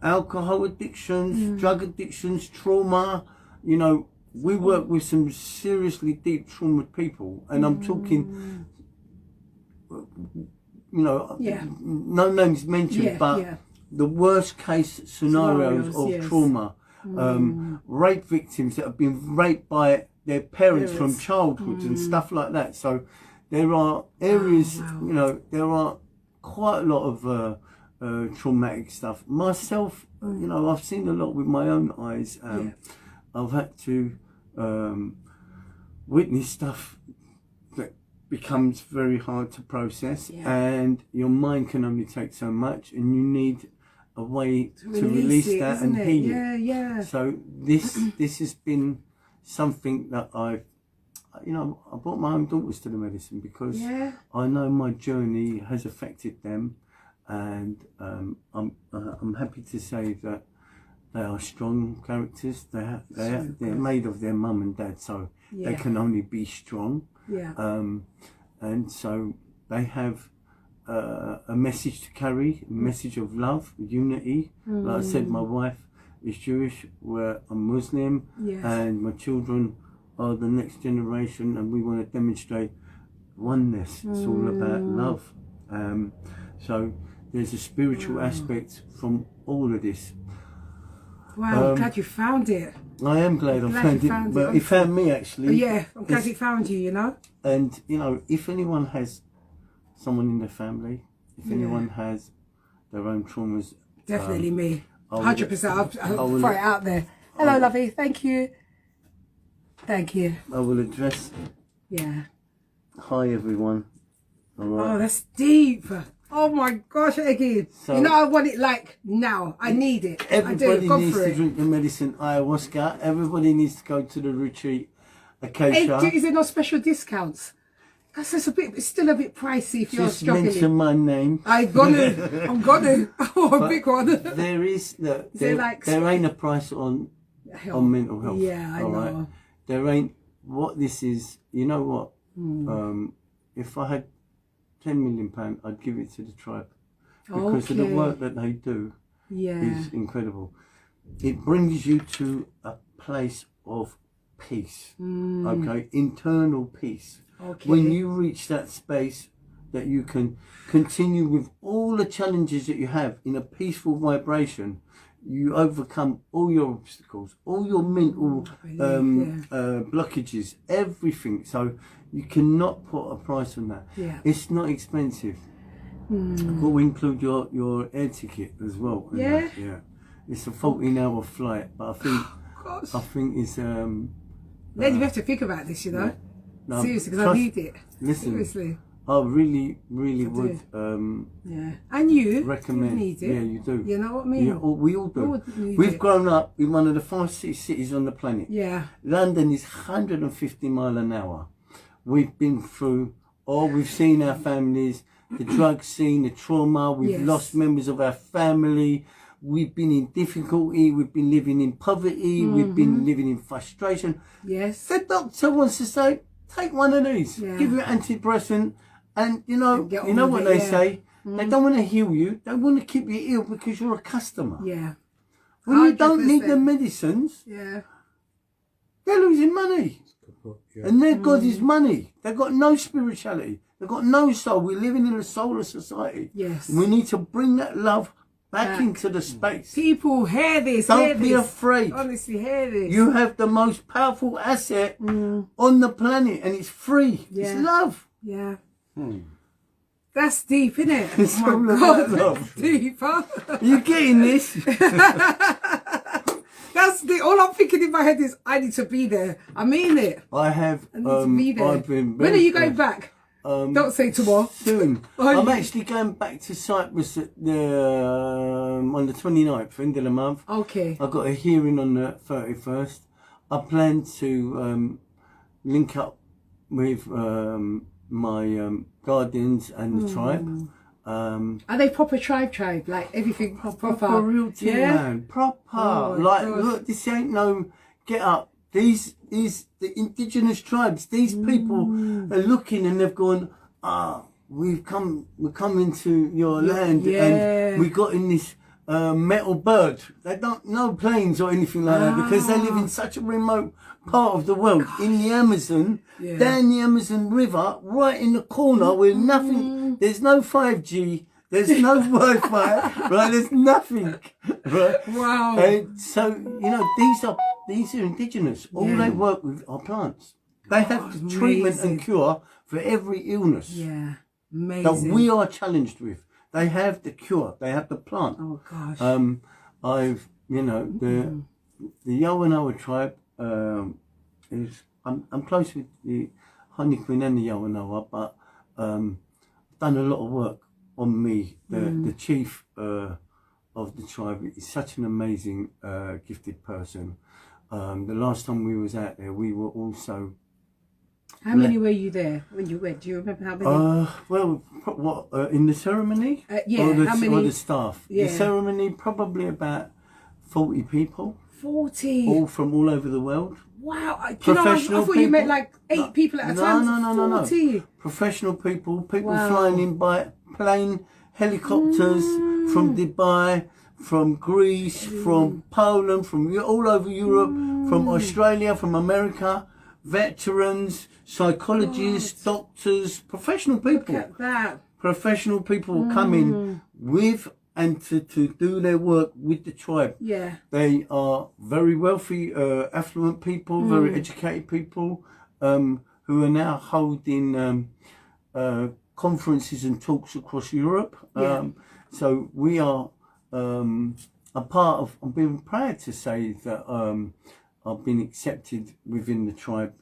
alcohol addictions, drug addictions, trauma. You know, we work with some seriously deep trauma people, and I'm talking, you know, no names mentioned, but the worst case scenarios of trauma. Rape victims that have been raped by their parents from childhood and stuff like that. So there are areas, you know, there are quite a lot of traumatic stuff. Myself, you know, I've seen a lot with my own eyes. I've had to witness stuff that becomes very hard to process, and your mind can only take so much, and you need a way to release that and heal it. Yeah. So this has been something that I brought my own daughters to the medicine because I know my journey has affected them, and I'm happy to say that they are strong characters. They're made of their mum and dad, so they can only be strong. And so they have a message to carry, a message of love, unity. Like I said, my wife is Jewish, I'm Muslim, and my children are the next generation, and we want to demonstrate oneness. It's all about love. So there's a spiritual aspect from all of this. Wow, I'm glad you found it. I am glad I found it, but it found me actually. Yeah, I'm glad it found you, you know. And, you know, if anyone has someone in their family, if anyone has their own traumas. Definitely me. 100%. I'll throw it out there. Hello, lovey. Thank you. Thank you. I will address. Yeah. Hi everyone. All right. Oh, that's deep. Oh my gosh, Eggy. So, you know, I want it like now. I need it. Everybody I do. needs to drink the medicine ayahuasca. Everybody needs to go to the retreat acacia. Hey, is there no special discounts? Because it's still a bit pricey if you're Just struggling. mention my name. I'm gonna. Oh, a big one. There is there ain't a price on mental health. Yeah, I know. Right? There ain't. What this is, you know what? If I had £10 million, I'd give it to the tribe because of the work that they do. Is incredible. It brings you to a place of peace. Okay, internal peace. Okay. When you reach that space that you can continue with all the challenges that you have in a peaceful vibration, you overcome all your obstacles, all your mental blockages, everything. So you cannot put a price on that. Yeah. It's not expensive. Got to include your air ticket as well. Yeah. Yeah. It's a 14-hour flight, but I think it's Then you have to think about this, you know. Yeah. No, seriously, because I need it. Listen, seriously. I really would And you recommend. You need it. Yeah, you do. You know what I mean? Yeah, we all do. We all need We've it. grown up in one of the fastest cities on the planet. Yeah. London is 150 mile an hour. We've been through, we've seen our families, the drug scene, the trauma. We've lost members of our family. We've been in difficulty. We've been living in poverty. We've been living in frustration. Yes. The doctor wants to say, take one of these, give you an antidepressant, and you know what they say. They don't want to heal you. They want to keep you ill because you're a customer. Yeah. When you don't need the medicines, yeah, they're losing money. And their God is money. They've got no spirituality. They've got no soul. We're living in a soulless society. Yes. We need to bring that love back into the space. People hear this. Don't be afraid. Honestly, hear this. You have the most powerful asset on the planet, and it's free. Yeah. It's love. Yeah. That's deep, isn't it? It's oh all my about God, love. that's deep, huh? You getting this? That's all I'm thinking in my head is I need to be there. I mean it. I have. I need to be there. I've been when are you going back? Don't say tomorrow. Soon. I'm actually going back to Cyprus at on the 29th, end of the month. Okay. I've got a hearing on the 31st. I plan to link up with my guardians and the tribe. Are they proper tribe? Like everything proper? Real team, man. Proper. Oh, Look, this ain't no get up. These is the indigenous tribes. These people are looking and they've gone, we're coming to your land and we got in this metal bird. They don't know planes or anything like that because they live in such a remote part of the world, in the Amazon, down the Amazon River, right in the corner where nothing, there's no 5G, there's no Wi-Fi, right? There's nothing, right? Wow. And so, you know, these are indigenous. All they work with are plants. They have treatment and cure for every illness that we are challenged with. They have the cure. They have the plant. Oh gosh. I've, you know, the Yawanawa tribe is. I'm close with the Honey Queen and the Yawanawa, but done a lot of work on me. The chief of the tribe is such an amazing, gifted person. The last time we was out there, we were also. How many were you there when you went? Do you remember how many? Well, what in the ceremony? Yeah, or how many? Or the staff? Yeah. The ceremony, probably about 40 people. 40. All from all over the world. Wow. I Professional thought you meant people. like 8 people at a time. No. 40. Professional people flying in by plane, helicopters from Dubai, from Greece, from Poland, from all over Europe, from Australia, from America, veterans, psychologists, doctors, professional people. Look at that. Professional people coming with and to do their work with the tribe. Yeah. They are very wealthy, affluent people, very educated people, who are now holding conferences and talks across Europe. So we are a part of, I'm being proud to say that I've been accepted within the tribe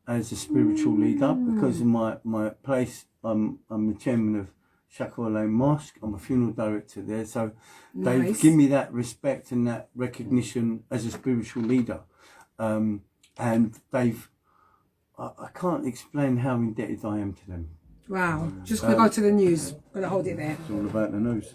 as a spiritual leader because of my place. I'm the chairman of Shakwale Mosque. I'm a funeral director there. So they've given me that respect and that recognition as a spiritual leader. And I can't explain how indebted I am to them. Wow. Just going to go to the news. Going to hold it there. It's all about the news.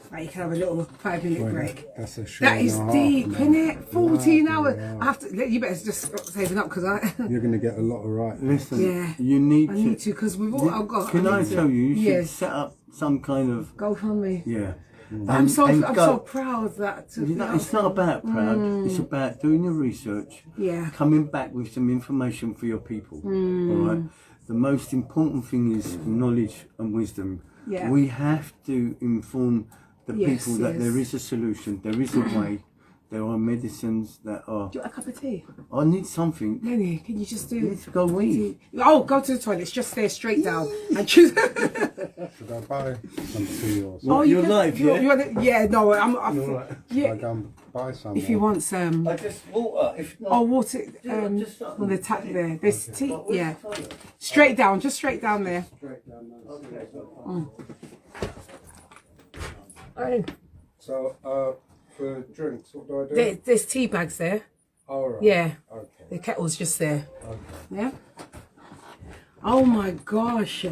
Right, you can have a little 5-minute break. That's a show. That is deep, isn't it? 14 hours. Yeah. I have to. You better just stop saving up because You're going to get a lot of right. Listen, Yeah. you need I to. need to because we've all. I've got. Can I need to- tell you Yes. should set up some kind of. Go for me. Yeah. I'm so go. proud that. You know, it's not about proud. It's about doing your research. Yeah. Coming back with some information for your people. All right. The most important thing is knowledge and wisdom. Yeah. We have to inform the Yes, people that yes. there is a solution. There is a way. There are medicines that are. Do you want a cup of tea? I need something. Lenny, can you just do? You need to go wee. Oh, go to the toilet. It's just there, straight down, and choose. Should I buy some tea or something? Oh, You're can- live, you're- yeah? you're the- yeah, no, I'm Should yeah. I go and buy some? If you want some, just water. If not, oh, water just on the tap there. There's tea. Yeah, straight down, just straight down there. So, for drinks, what do I do? There's tea bags there. All right. Yeah, Okay. the kettle's just there. Okay. Yeah. Oh my gosh.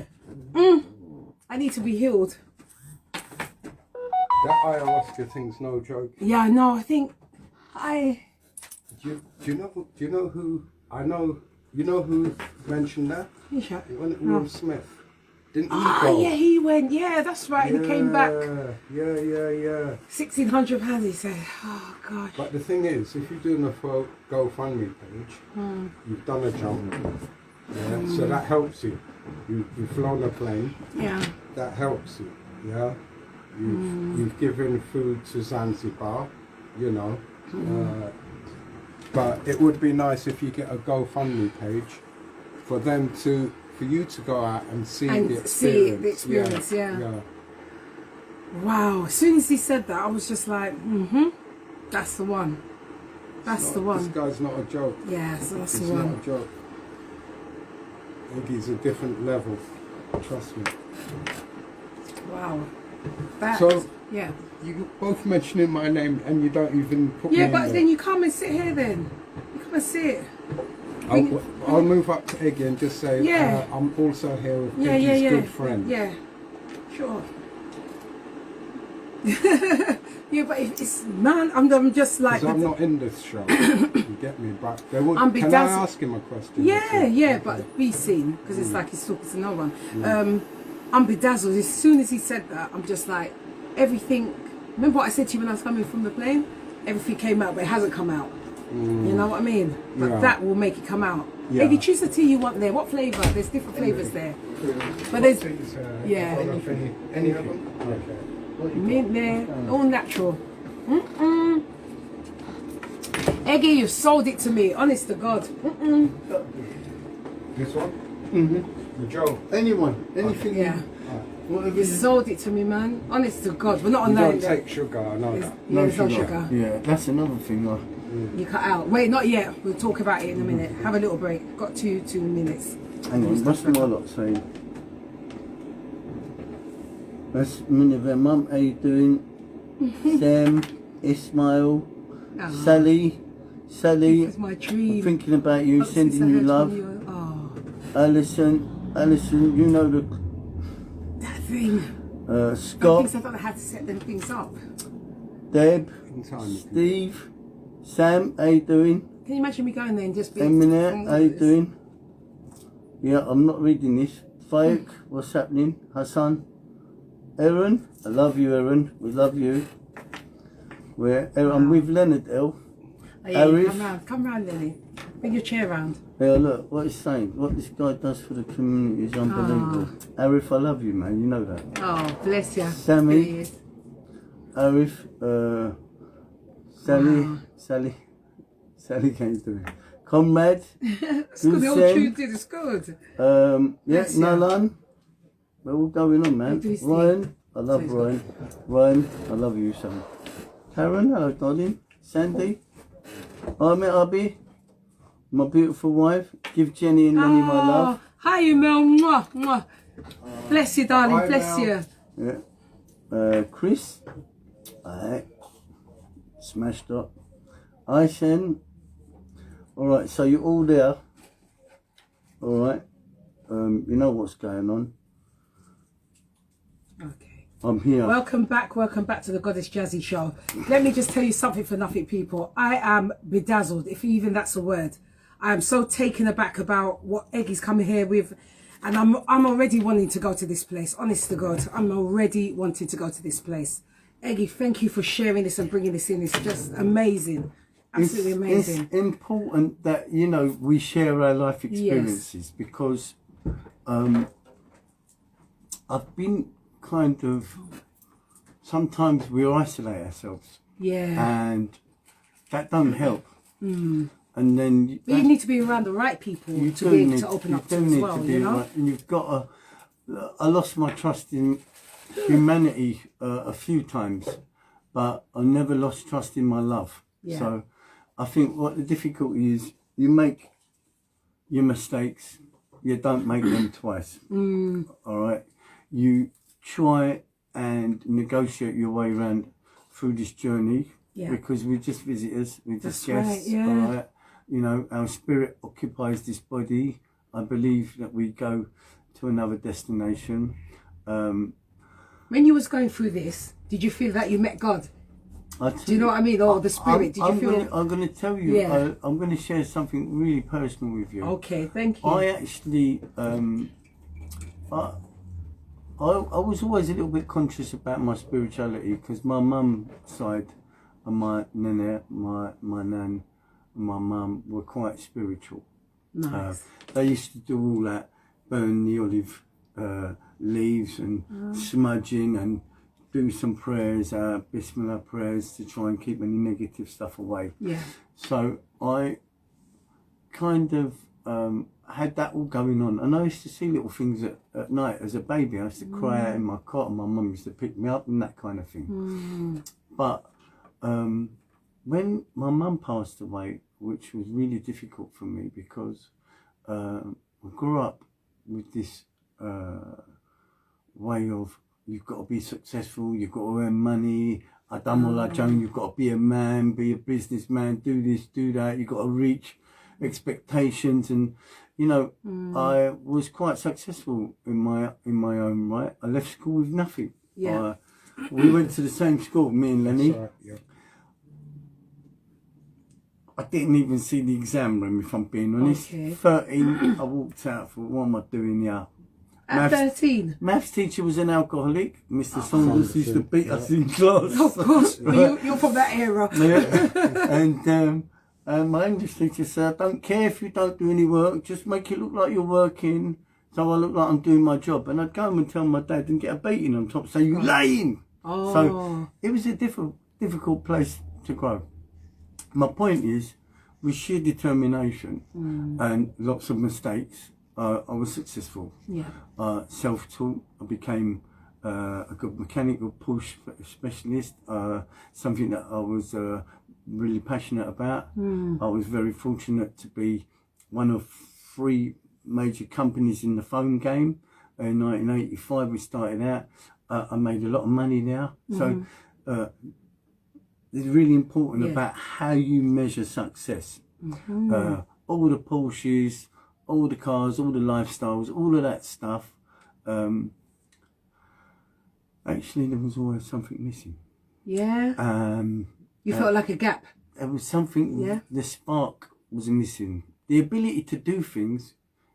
I need to be healed. That ayahuasca thing's no joke. Yeah, no, I think Do you know who? I know. You know who mentioned that? Will Smith. Didn't he go? yeah, he went. Yeah, that's right. And he came back. Yeah. £1,600. He said, "Oh gosh." But the thing is, if you're doing a GoFundMe page, you've done a jump. Yeah, so that helps you. You've flown a plane. Yeah. That helps you. Yeah. You've given food to Zanzibar. You know. But it would be nice if you get a GoFundMe page for you to go out and see the experience. Yeah. Wow. As soon as he said that, I was just like, that's the one. That's the one. This guy's not a joke. Yeah, so that's It's the not one. a joke. Iggy's a different level. Trust me. Wow. That. So- yeah. You both mentioning my name and you don't even put me Yeah, in but there. then you come and sit here. Then you come and sit. I'll move up to Iggy and just say, Yeah. I'm also here with Yeah, Iggy's yeah. good friend. Yeah. Sure. Yeah, but it's man. I'm just like. Because I'm not in this show. You get me? But can I bedazzled. ask him a question? Yeah, but be seen because it's like he's talking to no one. I'm bedazzled. As soon as he said that, I'm just like, everything. Remember what I said to you when I was coming from the plane? Everything came out, but it hasn't come out. You know what I mean? But Yeah. that will make it come out. Yeah. If you choose the tea you want there, what flavour? There's different flavours there. But there's yeah. Anything. Okay. Mint there, all natural. Eggy, you've sold it to me. Honest to God. This one? The Joe. anyone, anything. Yeah. Whatever. You sold it to me, man. Honest to God. We're not You online. don't take sugar, I know that. Yeah, there's no sugar. Yeah, that's another thing. You cut out. Wait, not yet. We'll talk about it in a minute. Have a little break. Got two minutes. Hang on, what's my lot saying? That's Miniver Mum, how you doing? Sam, Ismail, Sally, This is my I'm dream. thinking about you, Ever since sending I you heard love. from you, oh, Alison, you know the that thing. Scott, I thought I had to set them things up. Deb, In time, you can- Steve, Sam, how you doing? Can you imagine me going there and just being... Eminem, how you doing? Yeah, I'm not reading this. Faik, what's happening? Hassan, Aaron, I love you, Aaron. We love you. I'm with Leonard L. Oh, yeah, Arif. come round, Lily. Bring your chair round. Yeah, look, what he's saying, what this guy does for the community is unbelievable. Arif, I love you, man. You know that. Oh, bless you. Sammy. There he is. Arif, Sally, Wow. Sally can't do it. Comrade, It's good. The old Gulsen, truth did. It's good. yeah, Bless ya. Nalan. We're all going on, man. do his Ryan, I love So he's Ryan. Ryan, I love you, son. Karen, hello, darling. Sandy. Hi, mate, Abby. My beautiful wife. Give Jenny and Lenny my love. Hi, you Mel. Mwah, mwah. Bless you, darling. Hi, Bless Mel. you. Yeah. Chris. Alright. Smashed up. Hi, Shen. Alright, so you're all there. Alright. You know what's going on. Okay. I'm here. Welcome back to the Goddess Jazzy Show. Let me just tell you something for nothing, people. I am bedazzled, if even that's a word. I am so taken aback about what Eggy's coming here with, and I'm already wanting to go to this place. Honest to God, I'm already wanting to go to this place. Eggy, thank you for sharing this and bringing this in. It's just amazing, absolutely amazing. It's important that, you know, we share our life experiences, because I've been kind of, sometimes we isolate ourselves, and that don't help. And then you need to be around the right people to be able to open up to as well, you know. And you've got to. I lost my trust in humanity a few times, but I never lost trust in my love. So I think what the difficulty is, you make your mistakes, you don't make them twice. All right, you try and negotiate your way around through this journey, because we're just visitors, we're just guests. All right, you know, our spirit occupies this body. I believe that we go to another destination. When you was going through this, did you feel that you met God? Do you know what I mean? Or the spirit? I'm going to tell you, I'm going to share something really personal with you. Okay, thank you. I actually, I was always a little bit conscious about my spirituality, because my mum's side and my nan and my mum were quite spiritual. Nice. They used to do all that, burn the olive leaves and smudging, and do some prayers, Bismillah prayers, to try and keep any negative stuff away. So I kind of had that all going on, and I used to see little things at night as a baby. I used to cry out in my cot, and my mum used to pick me up and that kind of thing. But when my mum passed away, which was really difficult for me, because I grew up with this way of, you've got to be successful, you've got to earn money, Adamola Joan, you've got to be a man, be a businessman, do this, do that, you've got to reach expectations. And you know, I was quite successful in my own right. I left school with nothing. We went to the same school, me and Lenny. Right, I didn't even see the exam room, if I'm being honest. 13, I walked out for, what am I doing here? At 13? Maths teacher was an alcoholic. Mr. Saunders used to beat us in class. Of course, you're from that era. And my English teacher said, I don't care if you don't do any work, just make it look like you're working, so I look like I'm doing my job. And I'd go home and tell my dad and get a beating on top, say, you lying. So it was a difficult place to grow. My point is, with sheer determination and lots of mistakes, I was successful. Self-taught. I became a good mechanical push specialist, something that I was really passionate about. I was very fortunate to be one of 3 major companies in the phone game. In 1985 we started out. I made a lot of money now. So it's really important about how you measure success. All the Porsches, all the cars, all the lifestyles, all of that stuff. Actually, there was always something missing. You felt like a gap. There was something, the spark was missing. The ability to do things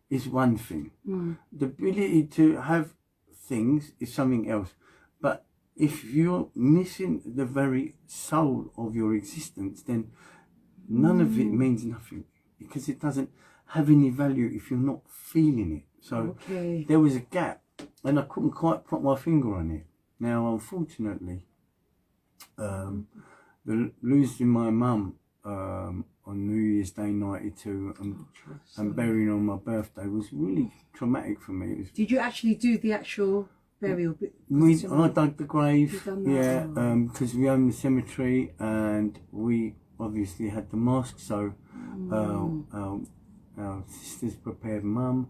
is one thing. The ability to have things is something else. But if you're missing the very soul of your existence, then none of it means nothing, because it doesn't have any value if you're not feeling it. So there was a gap, and I couldn't quite put my finger on it. Now, unfortunately, losing my mum on New Year's Day 92 and burying on my birthday was really traumatic for me. Did you actually do the actual burial bit? I dug the grave, You've done that? yeah, Oh. because we owned the cemetery and we obviously had the mosque, so our sisters prepared Mum.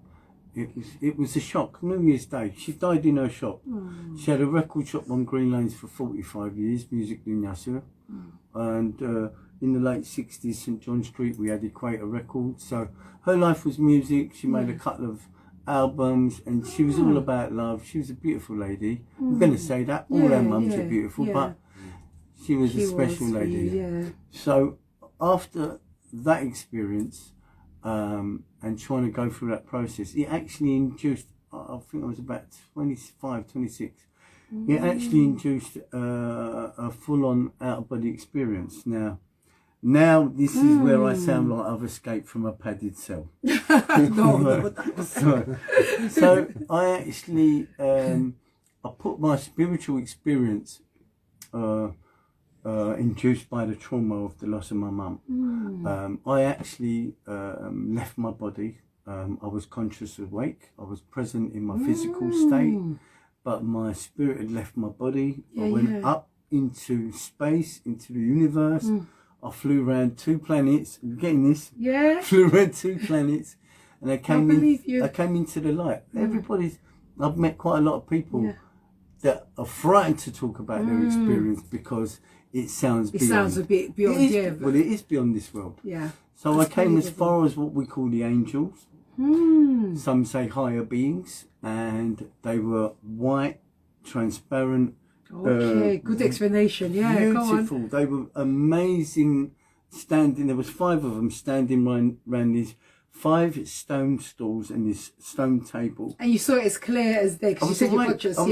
It was a shock. New Year's Day, she died in her shop. She had a record shop on Green Lanes for 45 years, Music Lunyasura, and in the late 60s, St John Street, we had Equator Records. So her life was music. She made a couple of albums, and she was all about love. She was a beautiful lady. I'm going to say that. All our mums are beautiful, but she was a special lady. Yeah. So after that experience, and trying to go through that process, it actually induced, I think I was about 25, 26, it actually induced a full-on out-of-body experience. Now this is where I sound like I've escaped from a padded cell. So I actually, I put my spiritual experience induced by the trauma of the loss of my mum. I actually left my body. I was conscious awake. I was present in my physical state, but my spirit had left my body. I went up into space, into the universe. I flew around 2 planets. You're getting this? Yeah. Flew around 2 planets, and I came you. I came into the light. I've met quite a lot of people that are frightened to talk about their experience because it sounds beyond. It sounds a bit beyond, Well, it is beyond this world. Yeah. So I came as far as what we call the angels. Some say higher beings, and they were white, transparent. Okay, good explanation. Yeah, beautiful. Go on. They were amazing. Standing, there was 5 of them standing around these 5 stone stools and this stone table. And you saw it as clear as day, because you said you're conscious. So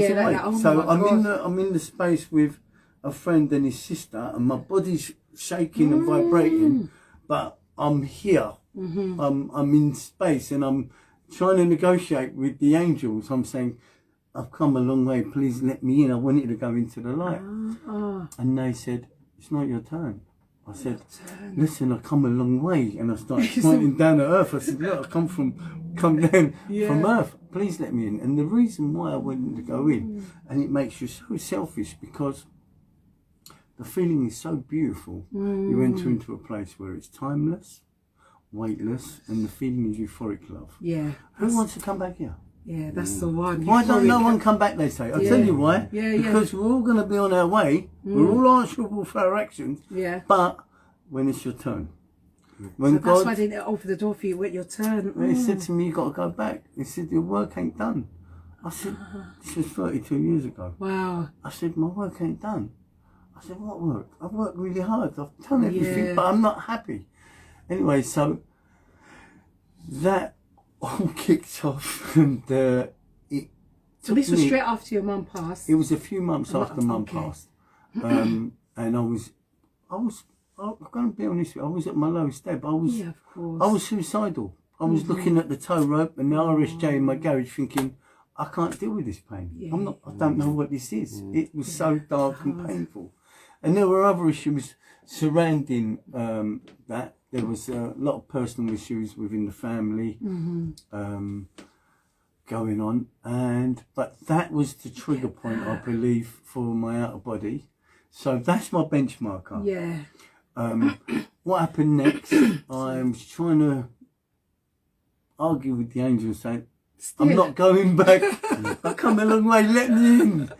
I'm in the space with a friend and his sister, and my body's shaking and vibrating, but I'm here. I'm in space, and I'm trying to negotiate with the angels. I'm saying, I've come a long way, please let me in. I want you to go into the light. And they said, it's not your turn. I said, listen, I've come a long way. And I started pointing down at earth. I said, look, I've come down from earth. Please let me in. And the reason why I wanted to go in, and it makes you so selfish, because the feeling is so beautiful. You enter into a place where it's timeless, weightless, and the feeling is euphoric love. Yeah. Who wants to come back here? Yeah, that's the one. Why don't no one come back, they say? I'll tell you why. Because we're all going to be on our way. We're all answerable for our actions. Yeah. But when it's your turn. When so that's why they didn't open the door for you. When your turn. He said to me, you got to go back. He said, your work ain't done. I said, this was 32 years ago. Wow. I said, my work ain't done. I said, what work? I've worked really hard. I've done everything, but I'm not happy. Anyway, so that all kicked off, and so this was straight after your mum passed? It was a few months after mum passed. And I'm going to be honest with you, I was at my lowest ebb. I was suicidal. I was looking at the tow rope and the RSJ in my garage thinking, I can't deal with this pain. I don't know what this is. It was so dark and painful. And there were other issues surrounding that. There was a lot of personal issues within the family going on, but that was the trigger point, I believe, for my out of body. So that's my benchmarker. Yeah. What happened next? I was trying to argue with the angels, saying, I'm not going back. I've come a long way, let me in.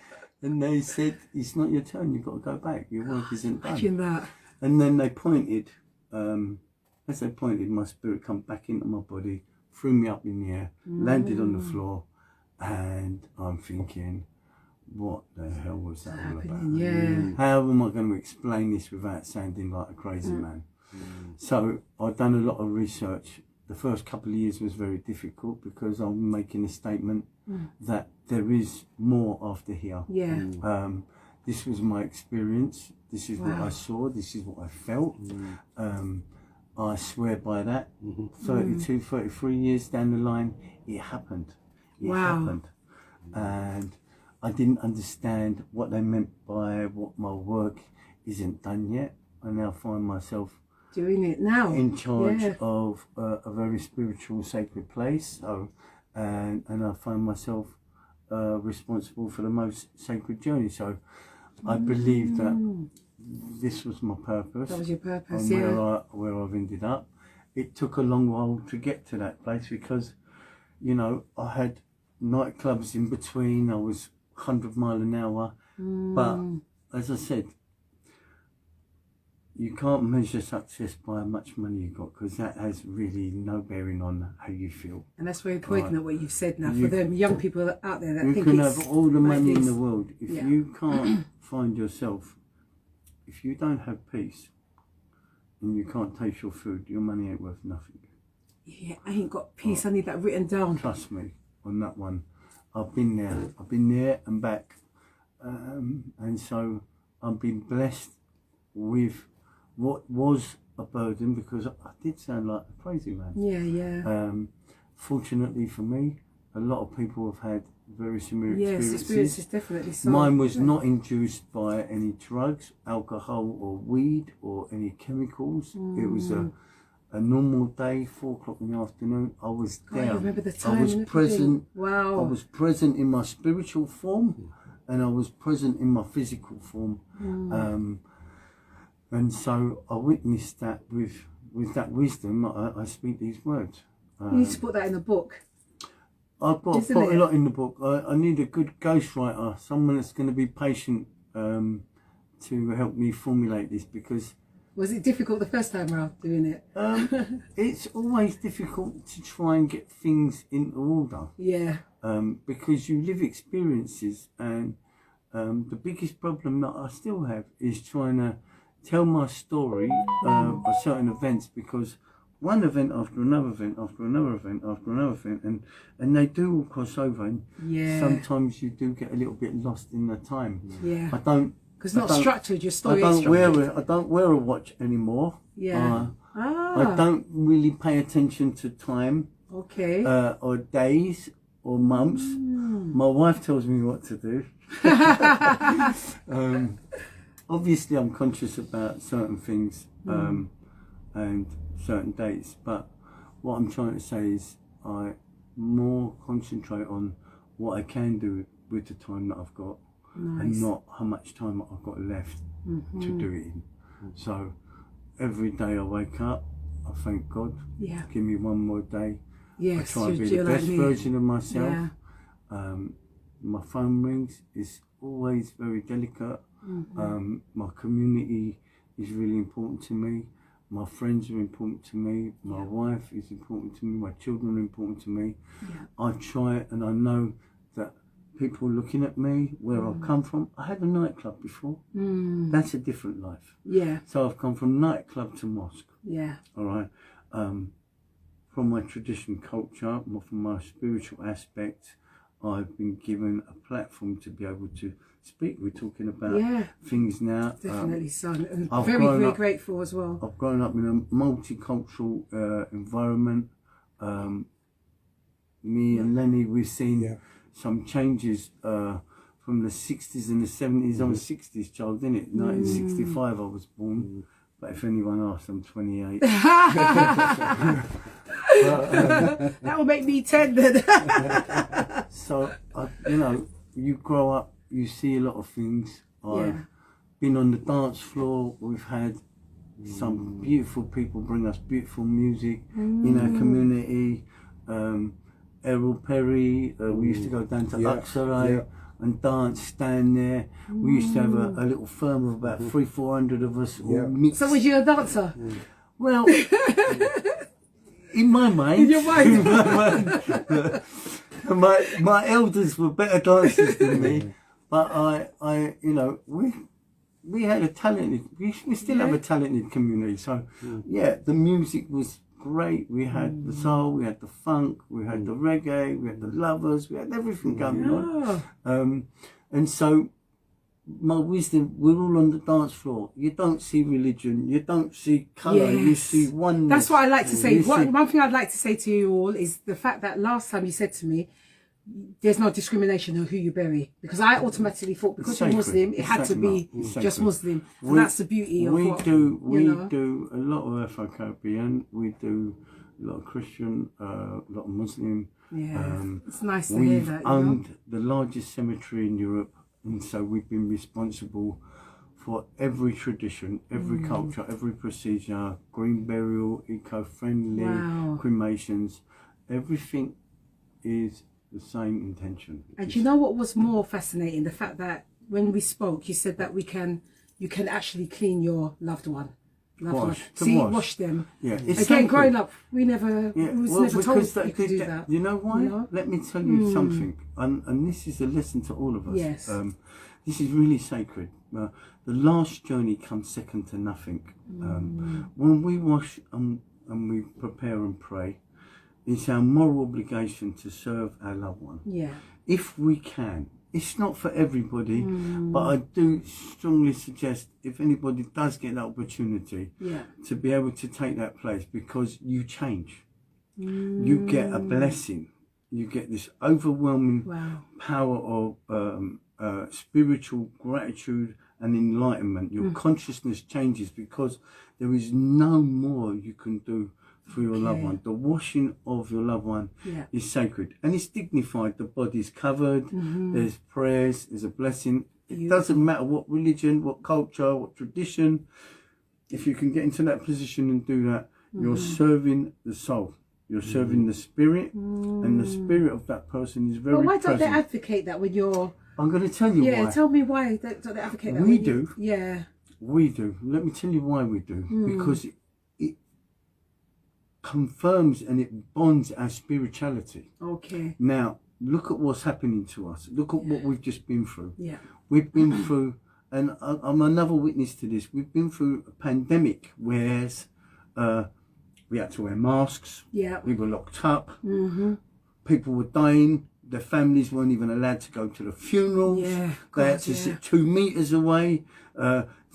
And they said, it's not your turn, you've got to go back. Your work isn't done. Imagine that. And then they pointed, as they pointed, my spirit come back into my body, threw me up in the air, landed on the floor, and I'm thinking, what the hell was that all about? Yeah. How am I going to explain this without sounding like a crazy man? So I've done a lot of research. The first couple of years was very difficult because I'm making a statement that there is more after here. Yeah. This was my experience. This is what I saw. This is what I felt. I swear by that. 32, 33 years down the line, it happened. It happened. And I didn't understand what they meant by what my work isn't done yet. I now find myself doing it now, in charge of a very spiritual, sacred place. So, and I find myself responsible for the most sacred journey. So I believe that this was my purpose. That was your purpose, and yeah. where I've ended up. It took a long while to get to that place because, you know, I had nightclubs in between. I was 100 mile an hour. But as I said, you can't measure success by how much money you got, because that has really no bearing on how you feel. And that's very poignant Right. what you've said now for them young people out there that You think can it's have all the like money in this. the world. If Yeah. you can't find yourself, if you don't have peace and you can't taste your food, your money ain't worth nothing. Yeah, I ain't got peace. I need that written down. Trust me on that one. I've been there. I've been there and back. And so I've been blessed with what was a burden, because I did sound like a crazy man. Yeah, yeah. Fortunately for me, a lot of people have had very similar Yes, experiences definitely. So. Mine was not induced by any drugs, alcohol or weed or any chemicals. It was a normal day, 4 o'clock in the afternoon. I was Oh, you down. remember the time I was and present. Wow. I was present in my spiritual form, and I was present in my physical form. And so I witnessed that with that wisdom. I speak these words. You need to put that in a book. I've got Isn't a it? lot in the book. I need a good ghostwriter, someone that's going to be patient to help me formulate this, because Was it difficult the first time around doing it? it's always difficult to try and get things in order, Yeah. because you live experiences, and the biggest problem that I still have is trying to tell my story of certain events, because one event after another event after another event after another event, and they do all cross over, and Yeah. sometimes you do get a little bit lost in the time. Yeah. I don't, Because it's not structured. Your story I is don't structured. I don't wear a watch anymore. Yeah. I don't really pay attention to time, Okay. or days or months. My wife tells me what to do. Obviously I'm conscious about certain things and certain dates, but what I'm trying to say is I more concentrate on what I can do with the time that I've got, and not how much time I've got left to do it in. So every day I wake up, I thank God, Yeah. give me one more day. Yes. I try and be you're the like best me. version of myself. Yeah. My phone rings, it's always very delicate. My community is really important to me. My friends are important to me. My wife is important to me. My children are important to me. Yeah. I try, and I know that people looking at me, where I've come from. I had a nightclub before. That's a different life. Yeah. So I've come from nightclub to mosque. Yeah. All right. From my tradition culture, from my spiritual aspect, I've been given a platform to be able to speak. We're talking about things now. Definitely, son. And I've very, grown very up- grateful as well. I've grown up in a multicultural environment. Me and Lenny, we've seen some changes from the 60s and the 70s. I'm a 60s child, innit? 1965 I was born. But if anyone asks, I'm 28. That will make me 10 then. So, you know, you grow up, you see a lot of things. I've been on the dance floor. We've had some beautiful people bring us beautiful music in our community. Errol Perry, we used to go down to Uxaray and dance, stand there. We used to have a little firm of about 300-400 of us all mixed. So was you a dancer? Well, in my mind, In your mind. my elders were better dancers than me, but I, you know, we had a talented, we still have a talented community. So the music was great. We had the soul, we had the funk, we had the reggae, we had the lovers, we had everything going on. And so my wisdom, we're all on the dance floor. You don't see religion, you don't see colour, you see oneness. That's what I like to say. You see- One thing I'd like to say to you all is the fact that last time you said to me, there's no discrimination on who you bury, because I automatically thought because you're sacred. Muslim, it It's had to sacred, be Mark. It's just sacred. Muslim. And that's the beauty of what, do know. a lot of Afro-Caribbean, we do a lot of Christian, a lot of Muslim, Yeah, it's nice to hear We've that. owned the largest cemetery in Europe, and so we've been responsible for every tradition, every culture, every procedure, green burial, eco-friendly, cremations, everything is the same intention. And you know what was more fascinating? The fact that when we spoke, you said that you can actually clean your loved one. Wash them. Yeah, it's again, something. Growing up, we was never told that you could do that. You know why? You know? Let me tell you something, and this is a lesson to all of us. Yes. This is really sacred. The last journey comes second to nothing. When we wash and we prepare and pray, it's our moral obligation to serve our loved one. Yeah. If we can. It's not for everybody, but I do strongly suggest if anybody does get that opportunity to be able to take that place, because you change. You get a blessing. You get this overwhelming power of spiritual gratitude and enlightenment. Your consciousness changes because there is no more you can do for your loved one. The washing of your loved one is sacred and it's dignified. The body's covered, there's prayers, there's a blessing. It doesn't matter what religion, what culture, what tradition. If you can get into that position and do that, you're serving the soul. You're serving the spirit, and the spirit of that person is very present. But why don't they advocate that when you're... I'm going to tell you why. Yeah, tell me why don't they advocate that. We do. Yeah. We do. Let me tell you why we do. Because it confirms and it bonds our spirituality. Okay. Now, look at what's happening to us. Look at what we've just been through. Yeah. We've been through, and I'm another witness to this, we've been through a pandemic, whereas we had to wear masks. Yeah. We were locked up. People were dying. Their families weren't even allowed to go to the funerals. Yeah, they had to sit 2 meters away.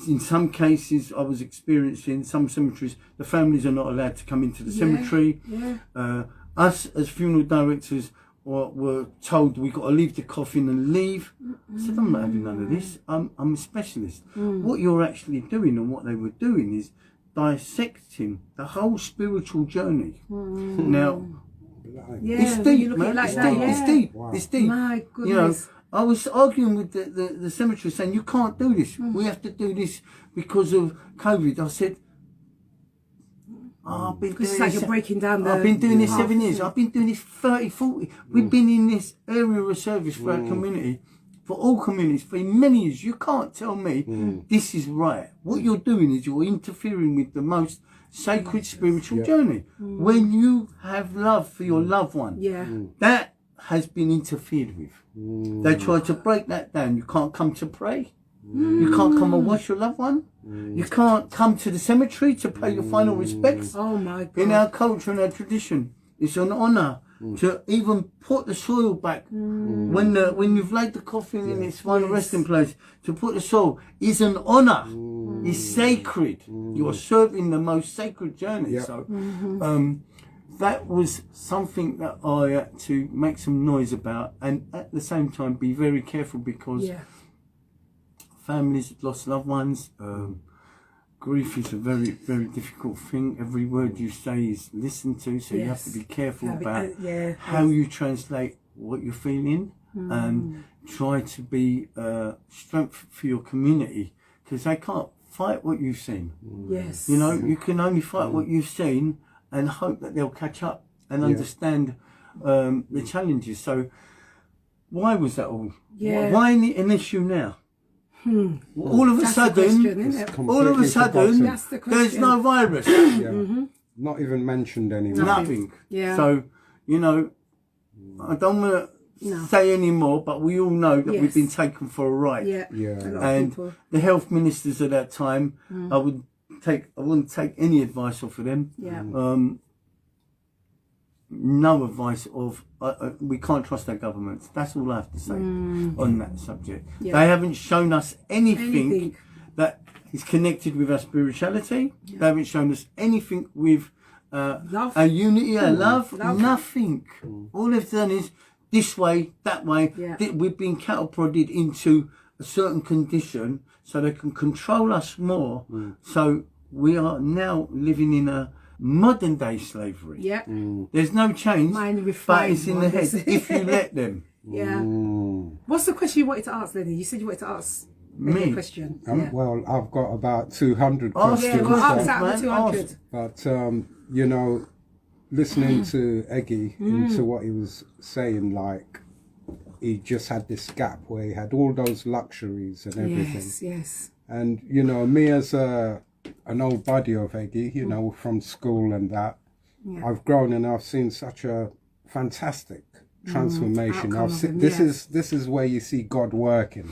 In some cases, I was experiencing some cemeteries, the families are not allowed to come into the cemetery. Us as funeral directors were told we got to leave the coffin and leave. I said, I'm not having none of this. I'm a specialist. What you're actually doing and what they were doing is dissecting the whole spiritual journey. Now, it's deep, man. It's deep. Wow. It's deep. My goodness. You know, I was arguing with the cemetery saying, you can't do this. We have to do this because of COVID. I said, I've been doing this. You're breaking down I've been doing this 7 years. I've been doing this 30, 40. We've been in this area of service for our community, for all communities, for many years. You can't tell me this is right. What you're doing is you're interfering with the most sacred spiritual journey. When you have love for your loved one, that has been interfered with. They try to break that down. You can't come to pray. You can't come and wash your loved one. You can't come to the cemetery to pay your final respects. Oh my God. In our culture and our tradition, it's an honour to even put the soil back when you've laid the coffin in its final resting place. To put the soil is an honour. It's sacred. You are serving the most sacred journey. So that was something that I had to make some noise about, and at the same time be very careful, because families have lost loved ones. Grief is a very, very difficult thing. Every word you say is listened to, so you have to be careful about how you translate what you're feeling, and try to be strength for your community, because they can't fight what you've seen. Yes. You know, you can only fight what you've seen and hope that they'll catch up and understand the challenges. So why was that all? Why an issue now? All of a sudden, there's no virus. Not even mentioned anymore. Nothing. So, you know, I don't want to say any more, but we all know that we've been taken for a ride. And the health ministers at that time, I wouldn't take any advice off of them. No advice of, we can't trust our governments. That's all I have to say on that subject. They haven't shown us anything that is connected with our spirituality. They haven't shown us anything with love. Our unity, our love. Nothing. All they've done is this way, that way. We've been cattle prodded into a certain condition so they can control us more. So we are now living in a modern day slavery. Yeah. There's no change, Mine but refined it's in the head ones. if you let them. Yeah. What's the question you wanted to ask, Lenny? You said you wanted to ask Me? a question. Yeah. Well, I've got about 200 Ask questions. Yeah, well, Ask, ask out man, the 200. But, you know, listening to Eggy into what he was saying, like, he just had this gap where he had all those luxuries and everything. Yes, yes. And, you know, me as an old buddy of Eggy, you know, from school and that, Yeah. I've grown and I've seen such a fantastic transformation. outcome I've of seen, him, this is where you see God working,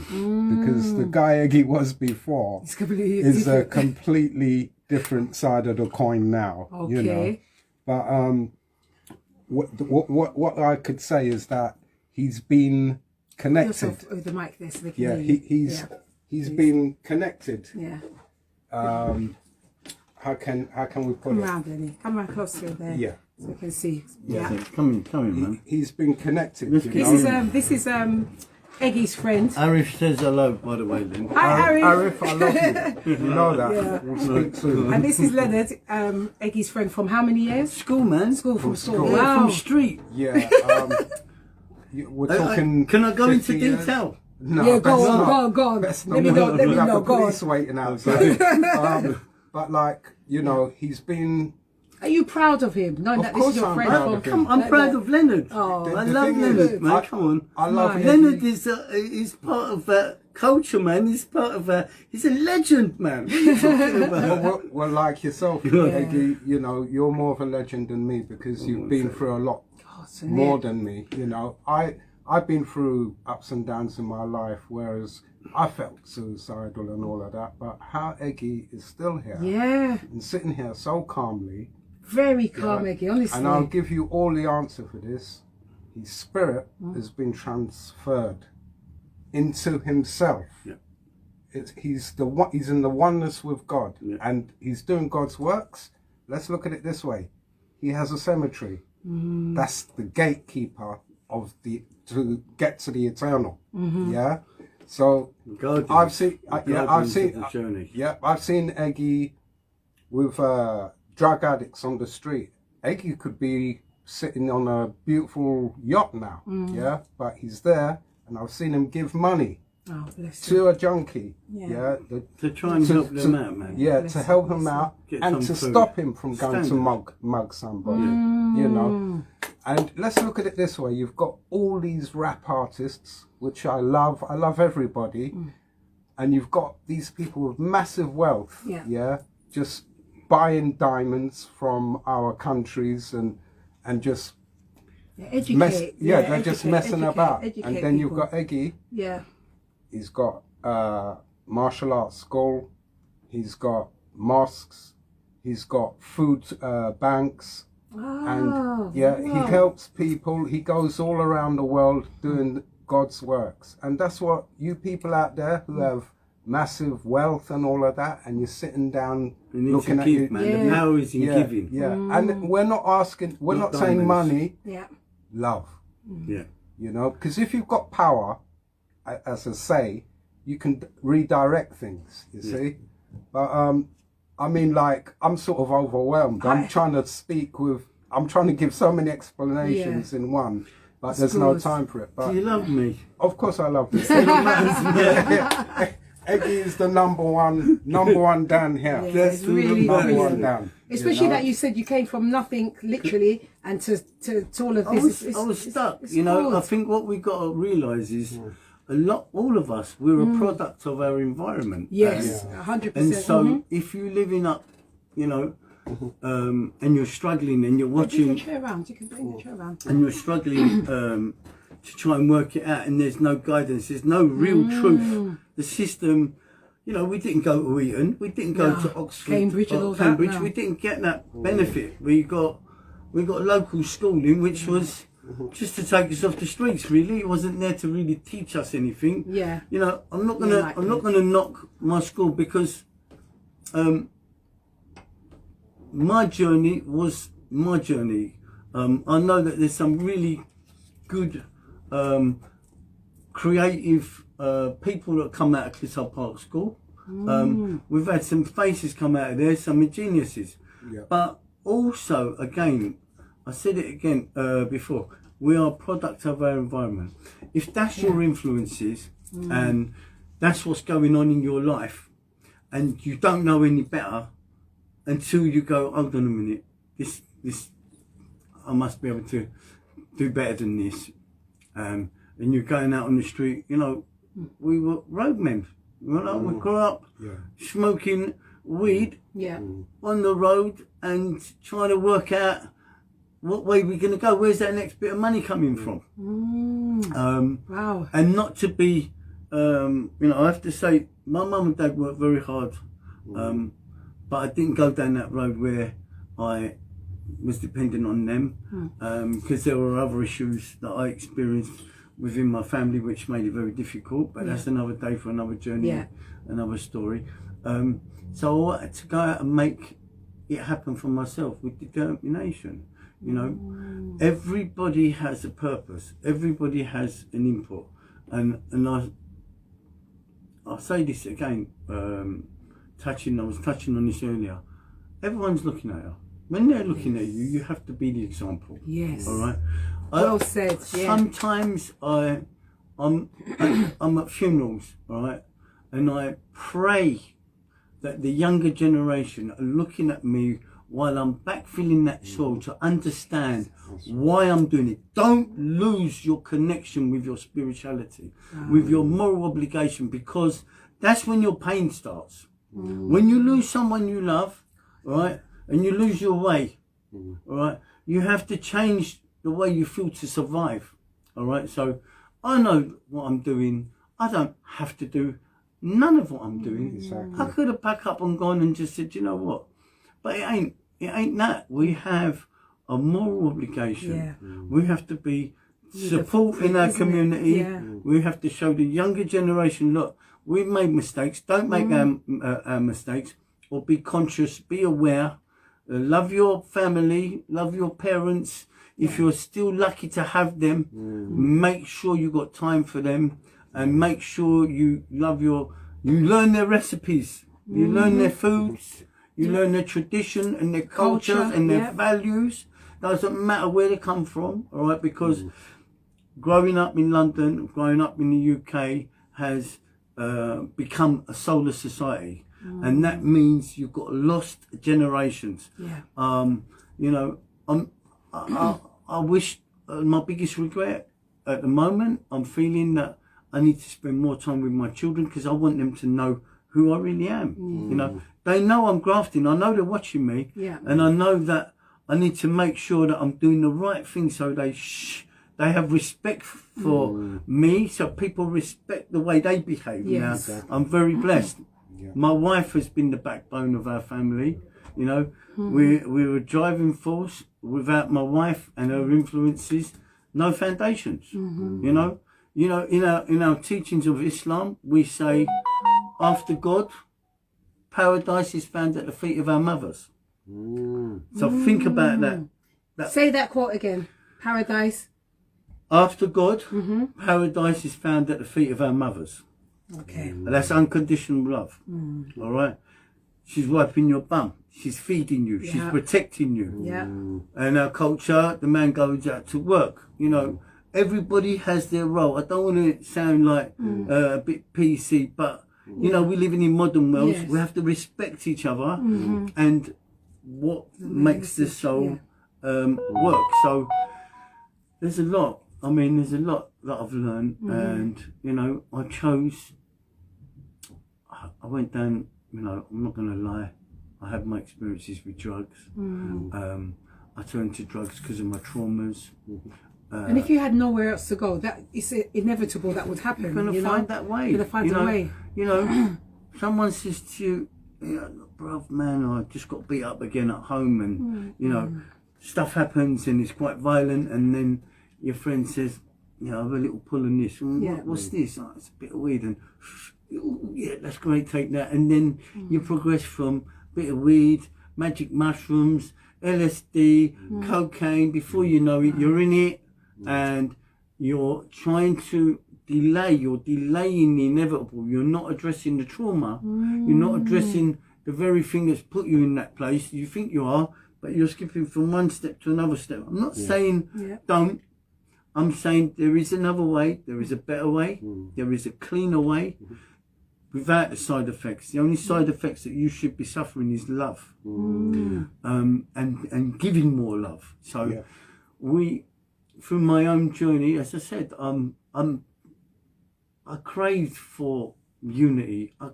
because the guy Eggy was before It's completely is a different. completely different side of the coin now. Okay. You know, but what I could say is that he's been connected. Yourself with the mic there so they can Yeah, hear you. he's been connected. Yeah. How can we put Come it? round, Lenny. Come round closer there. Yeah. So we can see. Yeah. So come in, man. He's been connected. Let's you get know? This is Eggy's friend. Arif says hello, by the way, then. Hi, Arif. Arif, I love you. You know that. Yeah. We'll speak soon. And this is Leonard, Eggy's friend from how many years? School, man. School from school. school. Yeah, Wow. from street. Yeah. We're talking. Can I go into 50 years? detail? No, Yeah, best go on, not. go on, go on. Best Let me not. know, let me We'll have know, the go on. police waiting outside. But like, you know, he's been. Are you proud of him? Knowing Of that this is course your I'm friend proud from... of him. Come, I'm Like proud that. of Leonard. Oh. I The love thing Leonard, is, man. Come on. I love Nice. him. Leonard is part of that culture, man. He's part of he's a legend, man. What are you talking about? Well, like yourself, Eggy, you know, you're more of a legend than me because you've been through a lot God, so more near. than me. You know, I've been through ups and downs in my life, whereas I felt suicidal and all of that. But how Eggy is still here Yeah. and sitting here so calmly. Very calm, Eggy, honestly. And I'll give you all the answer for this. His spirit has been transferred into himself. Yeah. He's in the oneness with God, and he's doing God's works. Let's look at it this way: he has a cemetery. That's the gatekeeper to get to the eternal. Yeah. So Guardians. I've seen Guardians of the journey. I've seen Eggy with drug addicts on the street. Eggy could be sitting on a beautiful yacht now, but he's there, and I've seen him give money Oh, bless to a junkie, To try and help them out, man. to help him out Get and some to food. stop him from going to Standard. mug somebody, you know. And let's look at it this way: you've got all these rap artists, which I love everybody, and you've got these people with massive wealth, just buying diamonds from our countries and just educate. they're just messing about. Educate And then you've people. got Eggy. Yeah. He's got martial arts school. He's got mosques. He's got food banks. And he helps people. He goes all around the world doing God's works. And that's what you people out there who have massive wealth and all of that, and you're sitting down You need looking to at give, you. man. The power is in giving. And we're not asking, we're not saying diamonds. money, Yeah. love. Yeah. You know, because if you've got power, as I say, you can redirect things, you see. But I mean, like, I'm sort of overwhelmed. I'm trying to give so many explanations in one, but there's no time for it. Do But you love me? of course I love this. Eggy is the number one down here. Yeah, it's really Number brilliant. one down. Especially that you said you came from nothing, literally, and to all of I this. was stuck. it's You know, good. I think what we got to realise is all of us, we're a product of our environment. Yes, 100%. And so if you're living up, you know, and you're struggling and you're Bring watching the chair around. You can bring the chair around. and you're struggling to try and work it out, and there's no guidance, there's no real truth. The system, you know, we didn't go to Eton, we didn't go to Oxford, Cambridge and or all that, Cambridge. no. We didn't get that benefit. We got local schooling, which was just to take us off the streets. Really, it wasn't there to really teach us anything. Yeah. You know, I'm not gonna knock my school because my journey was my journey. I know that there's some really good, creative people that come out of Clissold Park School. We've had some faces come out of there, some geniuses. Yeah. But also, again, I said it again before, we are a product of our environment. If that's your influences and that's what's going on in your life, and you don't know any better until you go, hold on a minute, this, I must be able to do better than this. And you're going out on the street, you know, we were roadmen. You know, we grew up smoking weed on the road and trying to work out what way we're going to go. Where's that next bit of money coming from? Wow. And not to be, you know, I have to say, my mum and dad worked very hard, but I didn't go down that road where I was dependent on them, because there were other issues that I experienced within my family which made it very difficult, but that's another day for another journey, another story. So I wanted to go out and make it happen for myself with determination. You know, everybody has a purpose, everybody has an input, and I'll say this again, I was touching on this earlier, everyone's looking at you. When they're looking at you, you have to be the example. Yes. All right. Well said. Yeah. Sometimes I'm at funerals, all right, and I pray that the younger generation are looking at me while I'm backfilling that soil to understand why I'm doing it. Don't lose your connection with your spirituality, with your moral obligation, because that's when your pain starts. When you lose someone you love, right, and you lose your way, all right, you have to change the way you feel to survive, all right. So I know what I'm doing. I don't have to do none of what I'm doing. Exactly. I could have packed up and gone and just said, you know what, but it ain't that. We have a moral obligation. Yeah. We have to be supporting our community. Yeah. We have to show the younger generation, look, we've made mistakes. Don't make our mistakes, or be conscious, be aware. Love your family, love your parents. If you're still lucky to have them, make sure you got time for them, and make sure you you learn their recipes, you learn their foods, you learn their tradition and their cultures and their values. Doesn't matter where they come from, all right, because growing up in London, growing up in the UK has become a soulless society. And that means you've got lost generations. You know, I wish, my biggest regret at the moment, I'm feeling that I need to spend more time with my children, because I want them to know who I really am. You know, they know I'm grafting. I know they're watching me, and I know that I need to make sure that I'm doing the right thing, so they have respect for me, so people respect the way they behave. Now, I'm very blessed. My wife has been the backbone of our family. You know, we're a driving force. Without my wife and her influences, no foundations. You know, in our teachings of Islam, we say, after God, paradise is found at the feet of our mothers. So think about that. Say that quote again. Paradise. After God, paradise is found at the feet of our mothers. Okay. And that's unconditional love. All right. She's wiping your bum. She's feeding you. She's protecting you. And our culture, the man goes out to work. You know, everybody has their role. I don't want to sound like a bit PC, but you know, we're living in modern worlds. We have to respect each other and what makes the soul work. So there's a lot. I mean, there's a lot that I've learned, and you know, I went down. You know, I'm not going to lie. I had my experiences with drugs. I turned to drugs because of my traumas. And if you had nowhere else to go, that it's inevitable that would happen. You're going to find that way. You're going to find a way. You know, someone says to you, bruv, man, I just got beat up again at home, and you know, stuff happens and it's quite violent, and then your friend says, you know, I have a little pull on this. What's this? Oh, it's a bit of weed, and yeah, that's great, take that. And then you progress from bit of weed, magic mushrooms, LSD, cocaine. Before you know it, you're in it, and you're trying to you're delaying the inevitable. You're not addressing the trauma. You're not addressing the very thing that's put you in that place. You think you are, but you're skipping from one step to another step. I'm not saying don't. I'm saying there is another way. There is a better way. There is a cleaner way without the side effects. The only side effects that you should be suffering is love, and giving more love. So through my own journey, as I said, I craved for unity. I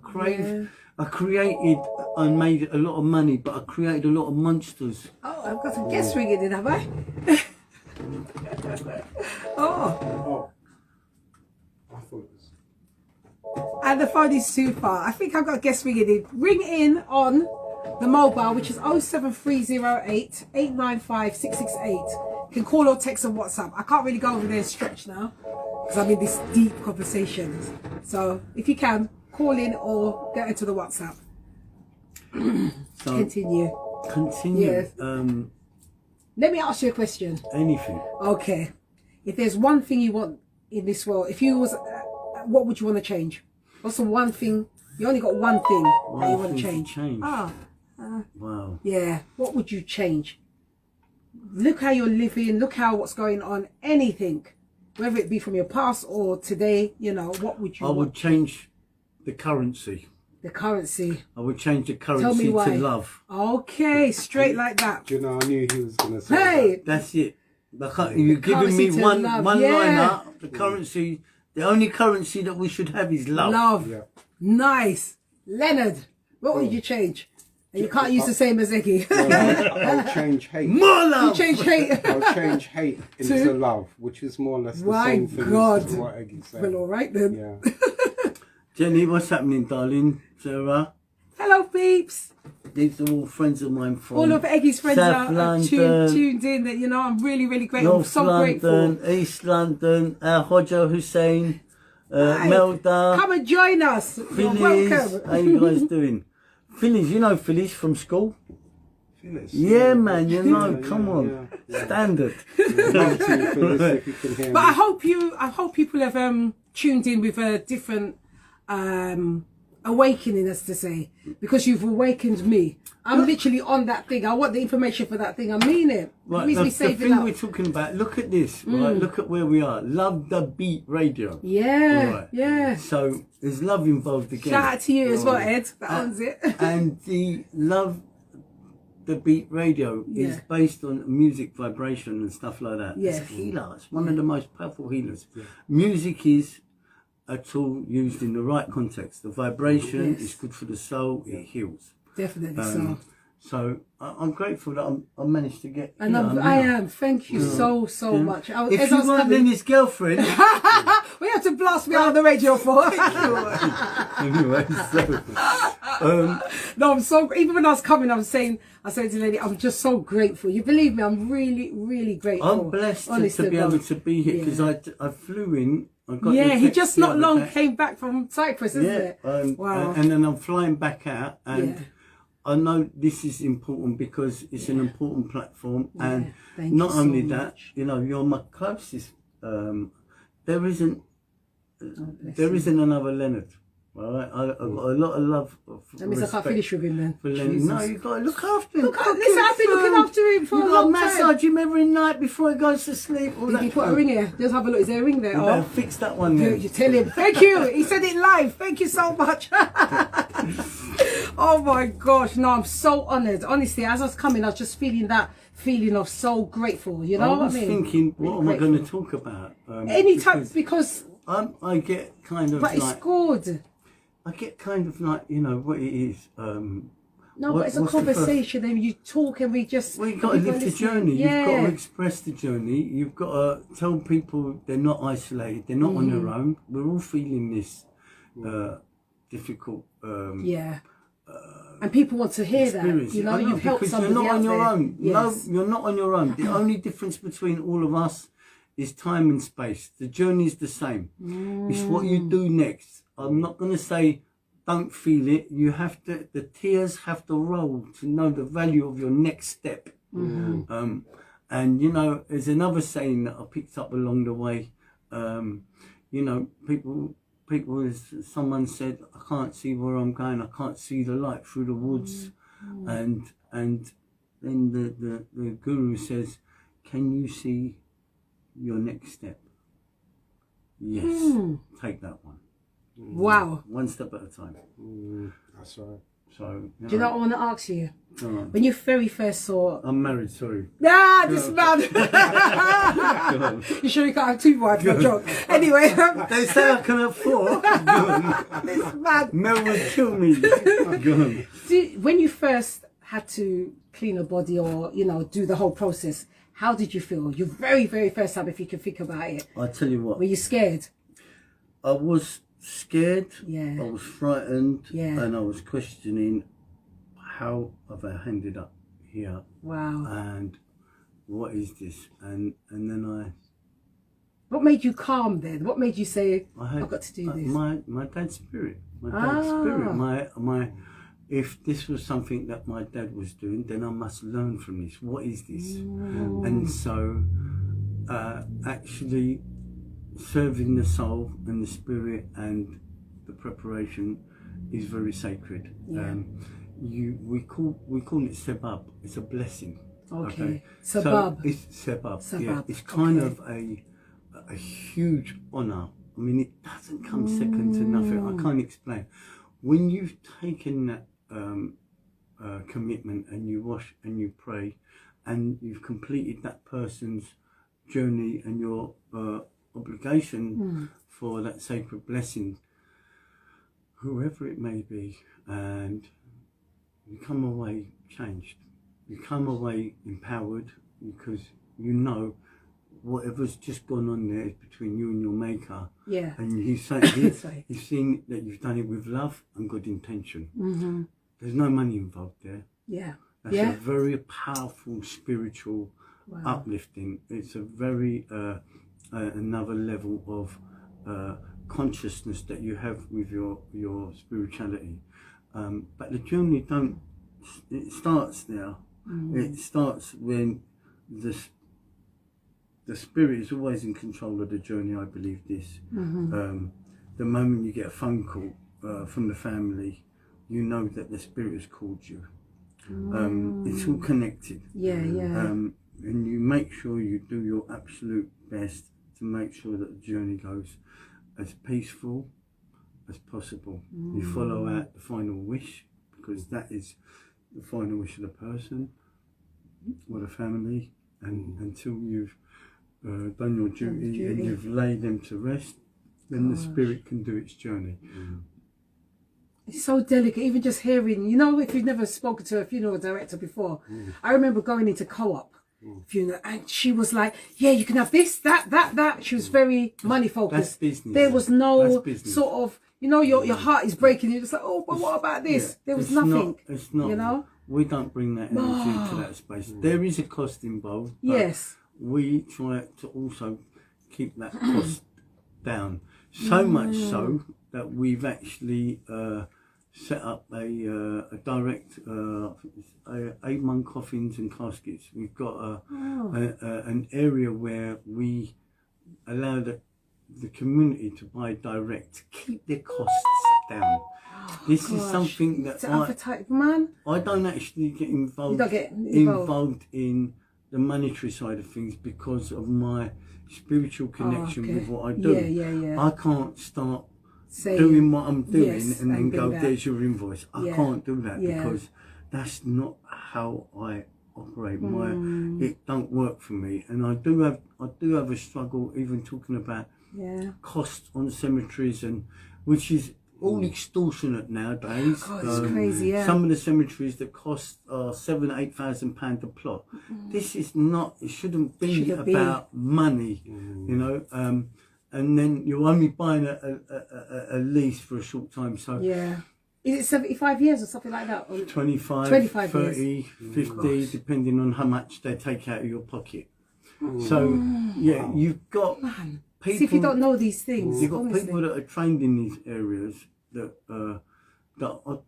created and made a lot of money, but I created a lot of monsters. Oh, I've got some guests ringing in, have I? Oh. I thought it was. And the phone is too far. I think I've got a guest ringing in. Ring in on the mobile, which is 07308 895 668. You can call or text on WhatsApp. I can't really go over there and stretch now because I'm in this deep conversation. So if you can, call in or get into the WhatsApp. So Continue. Yes. Let me ask you a question. Anything. Okay. If there's one thing you want in this world, if you was, what would you want to change? What's the one thing? You only got one thing that you want to change. Wow. Yeah. What would you change? Look how you're living. Look how what's going on. Anything, whether it be from your past or today. You know, what would you? I would change the currency. The currency. I would change the currency Tell me why. to love. Okay, straight like that. Do you know, I knew he was going to say Hey, That's it. You're giving me to one love, liner. The currency, the only currency that we should have is love. love. Yeah. Nice. Leonard, what would you change? And you can't use the same as Eggy. I'll change hate. More You love. change hate. I'll change hate into love, which is more or less the My same thing God. as what Eggy said. Well, all right then. Yeah. Jenny, what's happening, darling? Sarah, Hello, peeps. these are all friends of mine from All of Eggy's friends South are London, tuned in. That, you know, I'm really, really grateful. I'm North so London, grateful. East London, Hodja Hussein, Hi. Melda, Come and join us. You're Phyllis. welcome. How you guys doing? Phyllis, you know Phyllis from school? Phyllis. Yeah, man, you know, Yeah, come on. Standard. Love to you, Phyllis, if you can hear But me. I hope people have tuned in with a different awakening, as to say, because you've awakened me. I'm literally on that thing. I want the information for that thing. I mean it. Right, It means the me saving thing up. we're talking about, look at this, right? Look at where we are. Love the Beat Radio. Yeah, Right. yeah. So there's love involved again. Shout out to you as well, Right. Ed. That owns it. And the Love the Beat Radio is Yeah. based on music vibration and stuff like that. Yeah. It's a healer. It's one of the most powerful healers. Music is a tool used in the right context. The vibration is good for the soul. It heals. Definitely so. So I'm grateful that I managed to get. And here. I am. Thank you so much. If As you I was weren't coming, then his girlfriend. we had to blast me out of the radio for. Anyway, so No, I'm so. Even when I was coming, I said to the lady, I'm just so grateful. You believe me? I'm really, really grateful. I'm blessed to Honestly, be able God. to be here because I flew in. I got your Yeah, he text just the not other long day. came back from Cyprus, isn't it? Wow. And then I'm flying back out, and Yeah. I know this is important because it's an important platform, and thank not you only so that, much. you know, you're my closest. There isn't bless another Leonard. All right, I've got a lot of love. That means I can't finish with him then. For Leonard. Jesus. No, you got to look after him. Listen, I've been looking after him for You a got to long time. massage him every night before he goes to sleep. All Did that he put a stuff. ring here? Just have a look. Is there a ring there? You better fix that one then. You tell him. Thank you. He said it live. Thank you so much. Oh my gosh. No, I'm so honoured. Honestly, as I was coming, I was just feeling that feeling of so grateful. You know I what was I mean? thinking, what Really am I going to grateful. talk about? Anytime, because I get kind of but it's like, good. I get kind of like, you know, what it is. No, but it's a what's the first- conversation and you talk and we just... Well, you've got to people live the listen. journey. Yeah. You've got to express the journey. You've got to tell people they're not isolated. They're not on their own. We're all feeling this difficult Yeah. And people want to hear that. experience. You know, I you've helped because somebody you're not on out your there. own. Yes. No, you're not on your own. The only difference between all of us is time and space. The journey is the same. It's what you do next. I'm not going to say don't feel it. You have to. The tears have to roll to know the value of your next step. And you know, there's another saying that I picked up along the way. You know, people. As someone said, I can't see where I'm going. I can't see the light through the woods, and then the guru says, can you see your next step? Yes, take that one. Wow. One step at a time. That's right. So, Do you know what I want to ask you? all right. When you very first saw... I'm married, sorry. Ah, this man! You sure you can't have two wives? No joke. Anyway, They say I can have 4. this man. Mel would kill me. Go on. When you first had to clean a body or, you know, do the whole process, how did you feel? Your very, very first time, if you can think about it. I tell you what. Were you scared? I was scared. Yeah. I was frightened. Yeah. And I was questioning how have I ended up here Wow. and what is this? And then What made you calm then? What made you say, I've got to do this? My dad's spirit. My dad's spirit. My if this was something that my dad was doing, then I must learn from this. What is this? And so actually serving the soul and the spirit and the preparation is very sacred. Yeah. We call it sebab. It's a blessing. Okay. So Sabab. it's sebab. Yeah. Sabab. It's kind of a huge honour. I mean, it doesn't come second to nothing. I can't explain. When you've taken that commitment and you wash and you pray and you've completed that person's journey and your obligation for that sacred blessing, whoever it may be, and you come away changed. You come away empowered because you know whatever's just gone on there is between you and your maker. Yeah. And you've seen that you've done it with love and good intention. There's no money involved there. Yeah. That's a very powerful spiritual uplifting. It's a very another level of consciousness that you have with your spirituality. But the journey it starts now. It starts when the spirit is always in control of the journey. I believe this. The moment you get a phone call from the family, you know that the spirit has called you. It's all connected. Yeah. And you make sure you do your absolute best to make sure that the journey goes as peaceful as possible. You follow out the final wish, because that is the final wish of the person or the family, and until you've done your duty and you've laid them to rest, then the spirit can do its journey. It's so delicate, even just hearing, you know, if you've never spoken to a funeral director before. I remember going into co-op funeral and she was like, yeah, you can have this, that. She was very money focused. That's business. There was no business. sort of, you know, your heart is breaking. You're just like, oh, but what about this? There was nothing. It's not. You know? We don't bring that energy to that space. There is a cost involved. But Yes. we try to also keep that cost down. So much so that we've actually set up a direct A1 coffins and caskets. We've got an area where we allow the community to buy direct to keep their costs down. This is something that I don't actually get involved. You don't get involved in the monetary side of things because of my spiritual connection with what I do. Yeah. I can't start doing what I'm doing and then go, there's your invoice. I can't do that because that's not how I operate. It don't work for me, and I do have a struggle even talking about costs on cemeteries, and which is all extortionate nowadays. God, it's crazy. Some of the cemeteries that cost £7,000-8,000 a plot. This is not. It shouldn't be about money, you know. And then you're only buying a lease for a short time. So is it 75 years or something like that? 25, 30, years. 50, depending on how much they take out of your pocket. So you've got people. See if you don't know these things. You've got people that are trained in these areas that are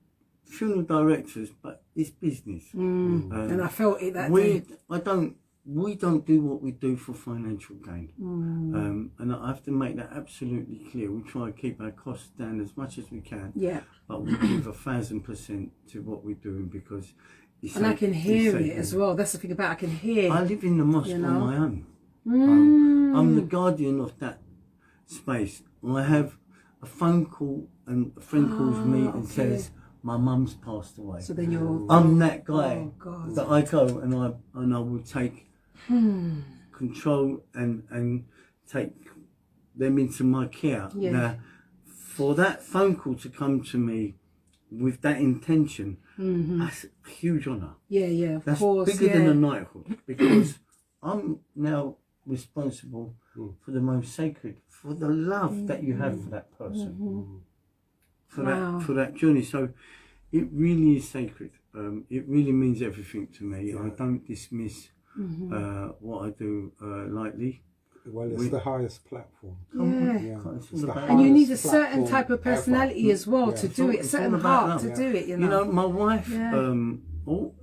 funeral directors, but it's business. And I felt it that day. We don't do what we do for financial gain. And I have to make that absolutely clear. We try to keep our costs down as much as we can. Yeah. But we give 1,000% to what we're doing because And I can hear it as well. That's the thing about it. I can hear. I live in the mosque on my own. I'm the guardian of that space. I have a phone call and a friend calls me and says, my mum's passed away. So then you're... I'm that guy that I go and I will take control and take them into my care. Yeah. Now, for that phone call to come to me with that intention, that's a huge honour. Yeah, yeah, of That's course. bigger than a knighthood, because I'm now responsible for the most sacred, for the love that you have for that person, for that journey. So it really is sacred. It really means everything to me. I don't dismiss what I do lightly. Well, it's the highest platform. And you need a certain type of personality as well to do it, a certain heart to do it, you know. You know, my wife,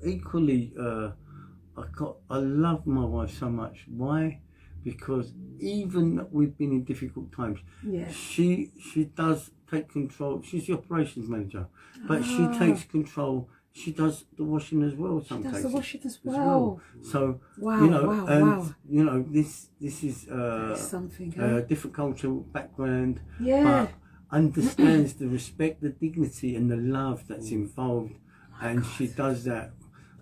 equally, I love my wife so much. Why? Because even we've been in difficult times, she does take control. She's the operations manager, but she takes control. She does the washing as well. She does the washing as well. So you know, you know, this is something. A different cultural background. Yeah. But understands the respect, the dignity, and the love that's involved, and she does that.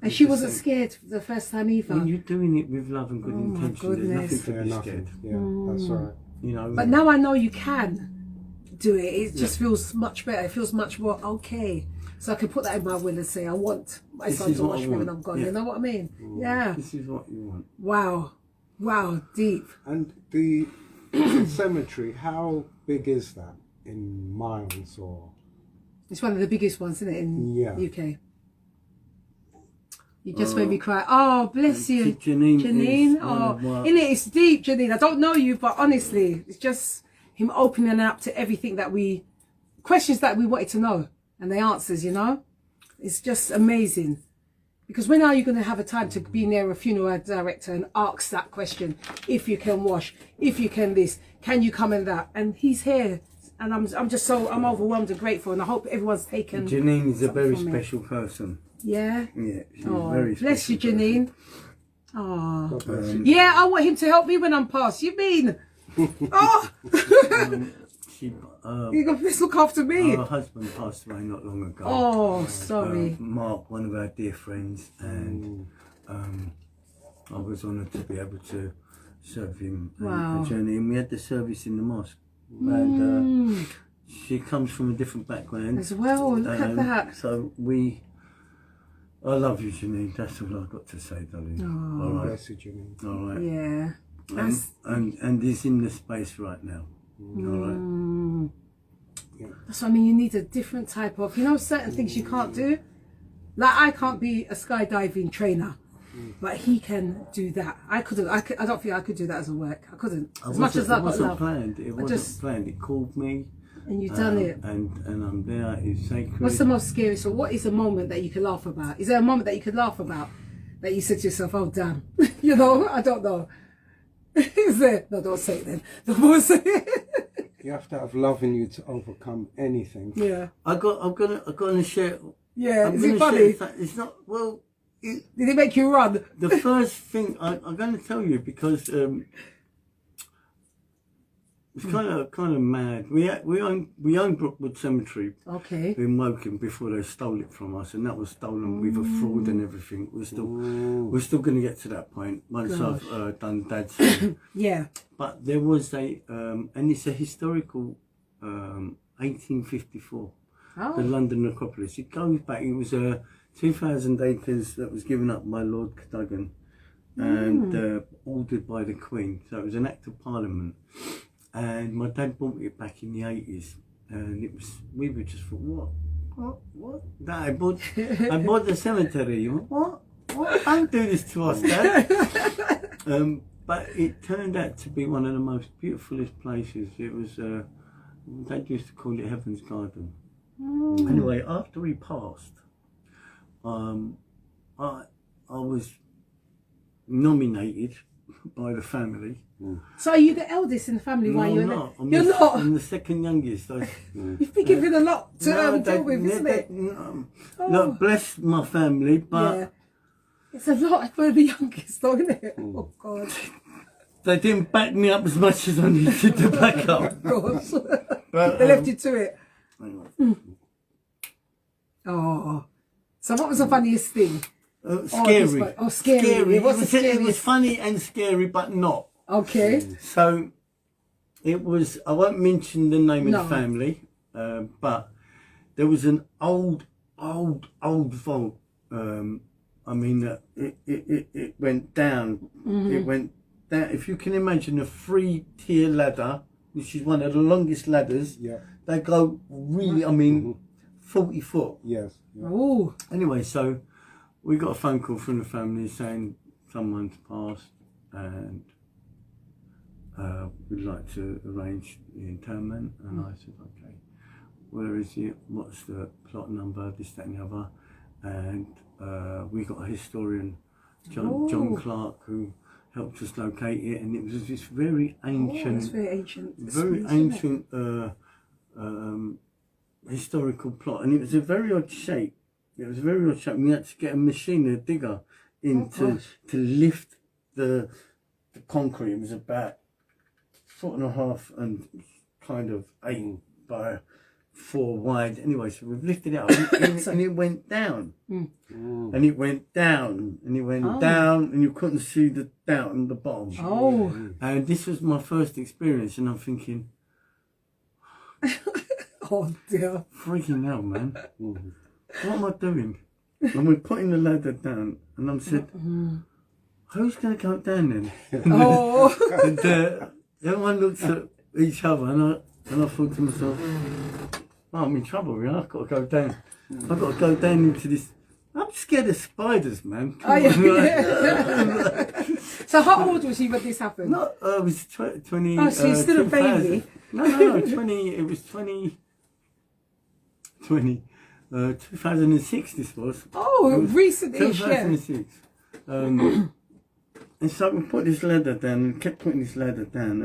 And she wasn't scared the first time either. When you're doing it with love and good intention, there's nothing to be scared. Yeah, that's right. You know. But now I know you can do it. It just feels much better. It feels much more okay. So I can put that in my will and say, I want my son to watch me when I'm gone. You know what I mean? Yeah. This is what you want. Wow. Wow. Deep. And the cemetery, how big is that in miles or? It's one of the biggest ones, isn't it, in UK? You just made me cry. Oh, bless you. Janine. Oh, in it, it's deep, Janine. I don't know you, but honestly, it's just him opening up to everything that questions that we wanted to know. And the answers, you know, it's just amazing. Because when are you going to have a time to be near a funeral director and ask that question? If you can wash, if you can this, can you come in that? And he's here, and I'm just I'm overwhelmed and grateful, and I hope everyone's taken. Janine is a very special person. Yeah. Yeah. She's very special. Bless you, Janine. Oh. Yeah, I want him to help me when I'm past. You mean? Oh. You got to look after me. Her husband passed away not long ago. Oh, sorry. Mark, one of our dear friends, and I was honoured to be able to serve him the journey. And we had the service in the mosque. And she comes from a different background as well. Look at that. So I love you, Janine. That's all I've got to say, darling. Oh, all right. Bless you, Janine. All right. Yeah. And he's in the space right now. All right. Yeah. That's what I mean. You need a different type of, certain things you can't do. Like I can't be a skydiving trainer, but he can do that. I couldn't. I don't think I could do that as a work. I couldn't. As much as I got love. It wasn't planned. It called me. And you've done it. And I'm there. It's sacred. What's the most scary? So what is a moment that you could laugh about? Is there a moment that you could laugh about that you said to yourself, "Oh damn," I don't know. Is there? No, don't say it then. Don't say it. You have to have love in you to overcome anything. Yeah. I'm gonna share. Yeah. Is it funny? It's not. Well. Did it make you run? The first thing I'm going to tell you, because it's kind of mad. We own Brookwood Cemetery. Okay. In Woking before they stole it from us, and that was stolen with a fraud and everything. We're still going to get to that point once I've done Dad's thing. Yeah. But there was and it's a historical 1854, the London necropolis. It goes back. It was 2,000 acres that was given up by Lord Cadogan and ordered by the Queen. So it was an act of Parliament. And my dad bought it back in the 80s. And we were just thought, what? Dad, I bought the cemetery. What? Don't do this to us, Dad. But it turned out to be one of the most beautifulest places. It was, Dad used to call it Heaven's Garden. Anyway, after he passed, I was nominated by the family. So are you the eldest in the family? No, Why I'm you're not. You're not. I'm the second youngest. You've been given a lot to deal with, isn't it? No, bless my family, but Yeah. It's a lot for the youngest, though, isn't it? Oh, God. they didn't back me up as much as I needed to back up. Of course. But, They left you to it. hang on. Oh. So what was the funniest thing? Scary. Scary. What's the It was scariest? funny and scary, but not. Okay. So it was. I won't mention the name No. of the family, but there was an old vault. I mean, it went down. It went down. If you can imagine a 3-tier ladder, which is one of the longest ladders. Yeah. They go really. I mean, 40 foot. Yes. Yeah. Oh. Anyway, so we got a phone call from the family saying someone's passed and we'd like to arrange the interment. And I said, okay, where is it? What's the plot number? This, that, and the other. And we got a historian, John Clark, who helped us locate it. And it was this very ancient, It's very ancient. very ancient historical plot, and it was a very odd shape. It was a very odd shape. We had to get a machine, a digger, in to lift the concrete. It was about 4.5 and kind of 8 by 4 wide. Anyway, so we've lifted it up, and it went down, and it went down, and it went down, and you couldn't see the down and the bottom. Oh. And this was my first experience, and I'm thinking, Oh, dear. freaking hell, man. What am I doing? And we're putting the ladder down, and I'm said, who's going to go down then? Oh. And everyone looks at each other, and I thought to myself, oh, I'm in trouble, you know? I've got to go down. I've got to go down into this. I'm scared of spiders, man. Come Oh, on, yeah. right? So how old was he when this happened? No, it was 20. Oh, so you're still a 2000. baby? No, 20. It was 2006. This was. Oh, recent-ish, yeah. 2006. And so we put this ladder down and kept putting this ladder down,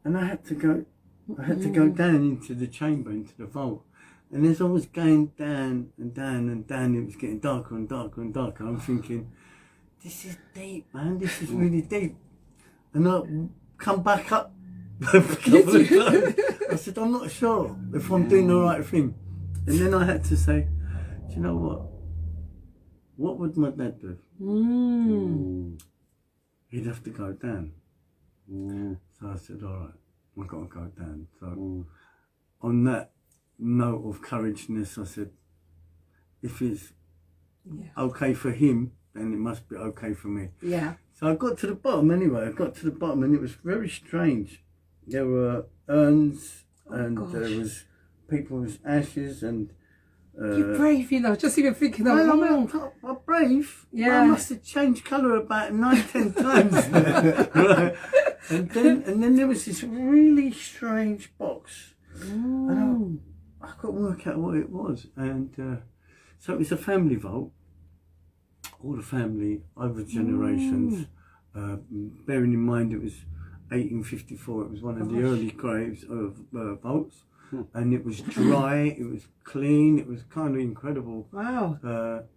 and I had to go. I had to go down into the chamber, into the vault. And as I was going down and down and down, it was getting darker and darker and darker. I'm thinking, this is deep, man. This is really deep. And I come back up a couple of times. I said, I'm not sure if I'm doing the right thing. And then I had to say, do you know what? What would my dad do? He'd have to go down. So I said, all right, I've got to go down. So on that note of courageousness, I said, if it's okay for him, then it must be okay for me. Yeah. So I got to the bottom anyway. I got to the bottom, and it was very strange. There were urns, and there was people's ashes, and You're brave, you know, just even thinking of I'm brave. Yeah. I must have changed colour about 9-10 times. Right. And then there was this really strange box. And I couldn't work out what it was. And so it was a family vault. All the family over generations. Bearing in mind it was 1854. It was one of the early graves of vaults. And it was dry, it was clean, it was kind of incredible. Wow.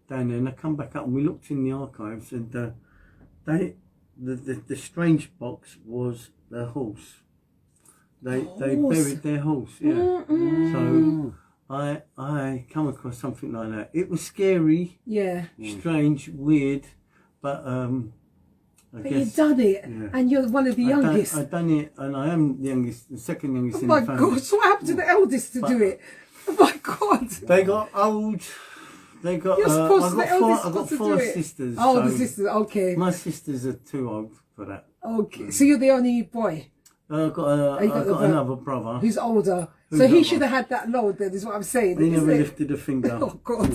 Down there, and I come back up and we looked in the archives, and the strange box was their horse. They buried their horse. Yeah. So I come across something like that. It was scary. Yeah. Strange, weird, but But you've done it, and you're one of the youngest. I've done it, and I am the youngest, the second youngest in Oh my the family. God! So what happened to the eldest to do it? Oh my God! They got old. They got. You're supposed I to, the eldest got supposed to four do it. sisters. Oh, so the sisters. Okay. My sisters are too old for that. Okay. So you're the only boy I've got another brother. who's older. Who's So he older. should have had that load. Then is what I'm saying. He isn't never it? lifted a finger. Oh God.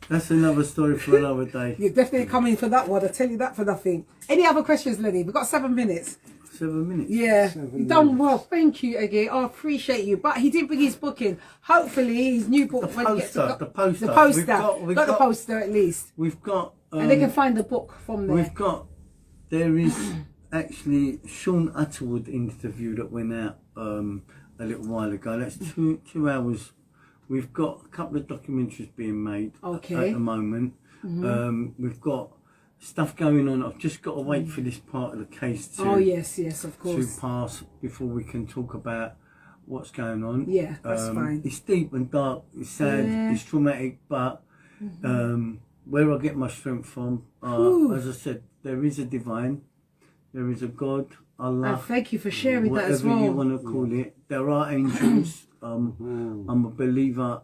That's another story for another day. You're definitely coming for that one. I tell you that for nothing. Any other questions, Lenny? We've got 7 minutes. 7 minutes. Yeah, you've done well. Thank you, Eggy. I appreciate you. But he didn't bring his book in. Hopefully, his new book. The poster. The poster. The poster. We've got the poster at least. We've got. And they can find the book from there. There is actually Sean Utterwood interview that went out a little while ago. That's 2 hours. We've got a couple of documentaries being made at the moment. We've got stuff going on. I've just got to wait for this part of the case to yes, of course, to pass before we can talk about what's going on. Yeah, that's fine. It's deep and dark. It's sad. It's traumatic, but where I get my strength from, as I said, there is a divine, there is a God, Allah. And thank you for sharing that as well. Whatever you want to call it. There are angels. I'm a believer.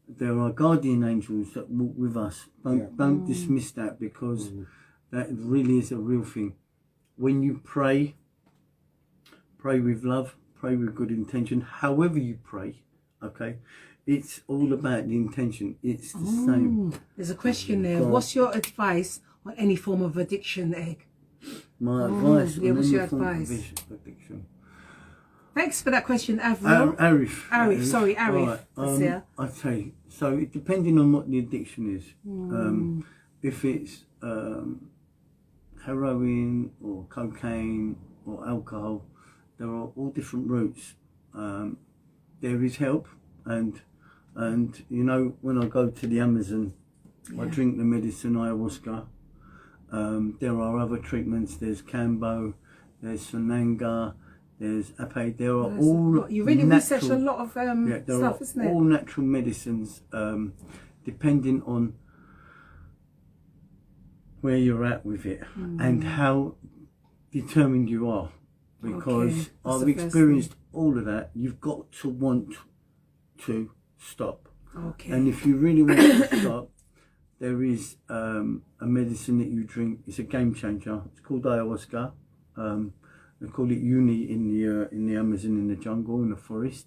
There are guardian angels that walk with us. Don't dismiss that, because that really is a real thing. When you pray with love, pray with good intention. However you pray, okay, it's all about the intention. It's the same. There's a question there. What's your advice on any form of addiction, Egg? My advice on what's any your form advice? of addiction. Thanks for that question, Avril. Arif. Sorry, Arif. Right. I tell you, so depending on what the addiction is, if it's heroin or cocaine or alcohol, there are all different routes. There is help, and you know, when I go to the Amazon, I drink the medicine ayahuasca. There are other treatments. There's Cambo, there's Sananga, there's Ape. There are all you really natural, research a lot of stuff, isn't it? All natural medicines, depending on where you're at with it and how determined you are. Because I've experienced all of that. You've got to want to stop. Okay. And if you really want to stop, there is a medicine that you drink. It's a game changer. It's called ayahuasca. They call it guney in the Amazon, in the jungle, in the forest.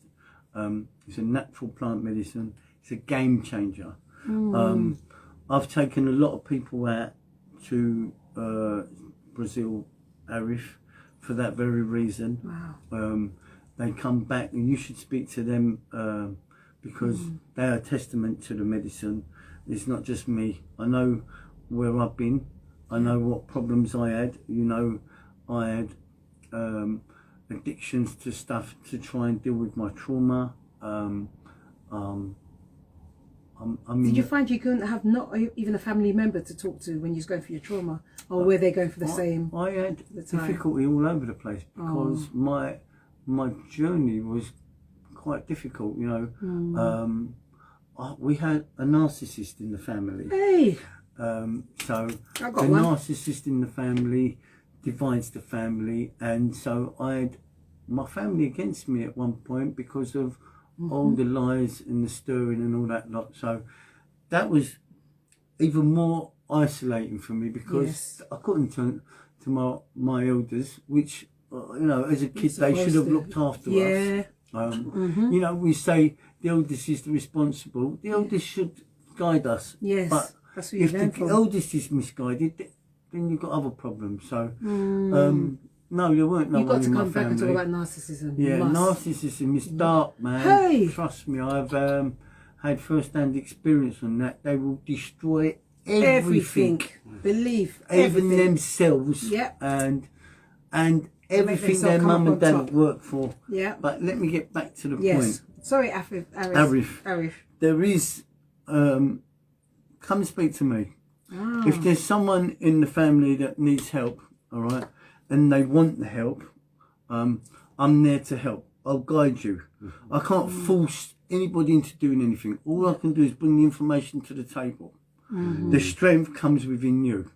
It's a natural plant medicine. It's a game changer. I've taken a lot of people out to Brazil, Arif, for that very reason. Wow. They come back, and you should speak to them because they are a testament to the medicine. It's not just me. I know where I've been. I know what problems I had. You know, I had addictions to stuff to try and deal with my trauma. Did you find you couldn't have not even a family member to talk to when you was going through your trauma, or were they going for the same? I had difficulty all over the place because my journey was quite difficult. You know, we had a narcissist in the family. Hey. So the narcissist in the family divides the family, and so I had my family against me at one point because of all the lies and the stirring and all that lot. So that was even more isolating for me because I couldn't turn to my elders, which you know, as a kid they should have looked after us. You know, we say the eldest is the responsible. The eldest should guide us. Yes, but that's what you if the eldest is misguided, then you've got other problems. So no, there weren't no You've got one to in come my back and family. talk about narcissism. Yeah, narcissism is dark, man. Hey! Trust me, I've had first-hand experience on that. They will destroy everything. Believe even themselves. Yep. And everything their mum and dad work for. Yeah. But let me get back to the point. Sorry, Arif. There is come speak to me. If there's someone in the family that needs help, all right, and they want the help, I'm there to help. I'll guide you. I can't force anybody into doing anything. All I can do is bring the information to the table. The strength comes within you.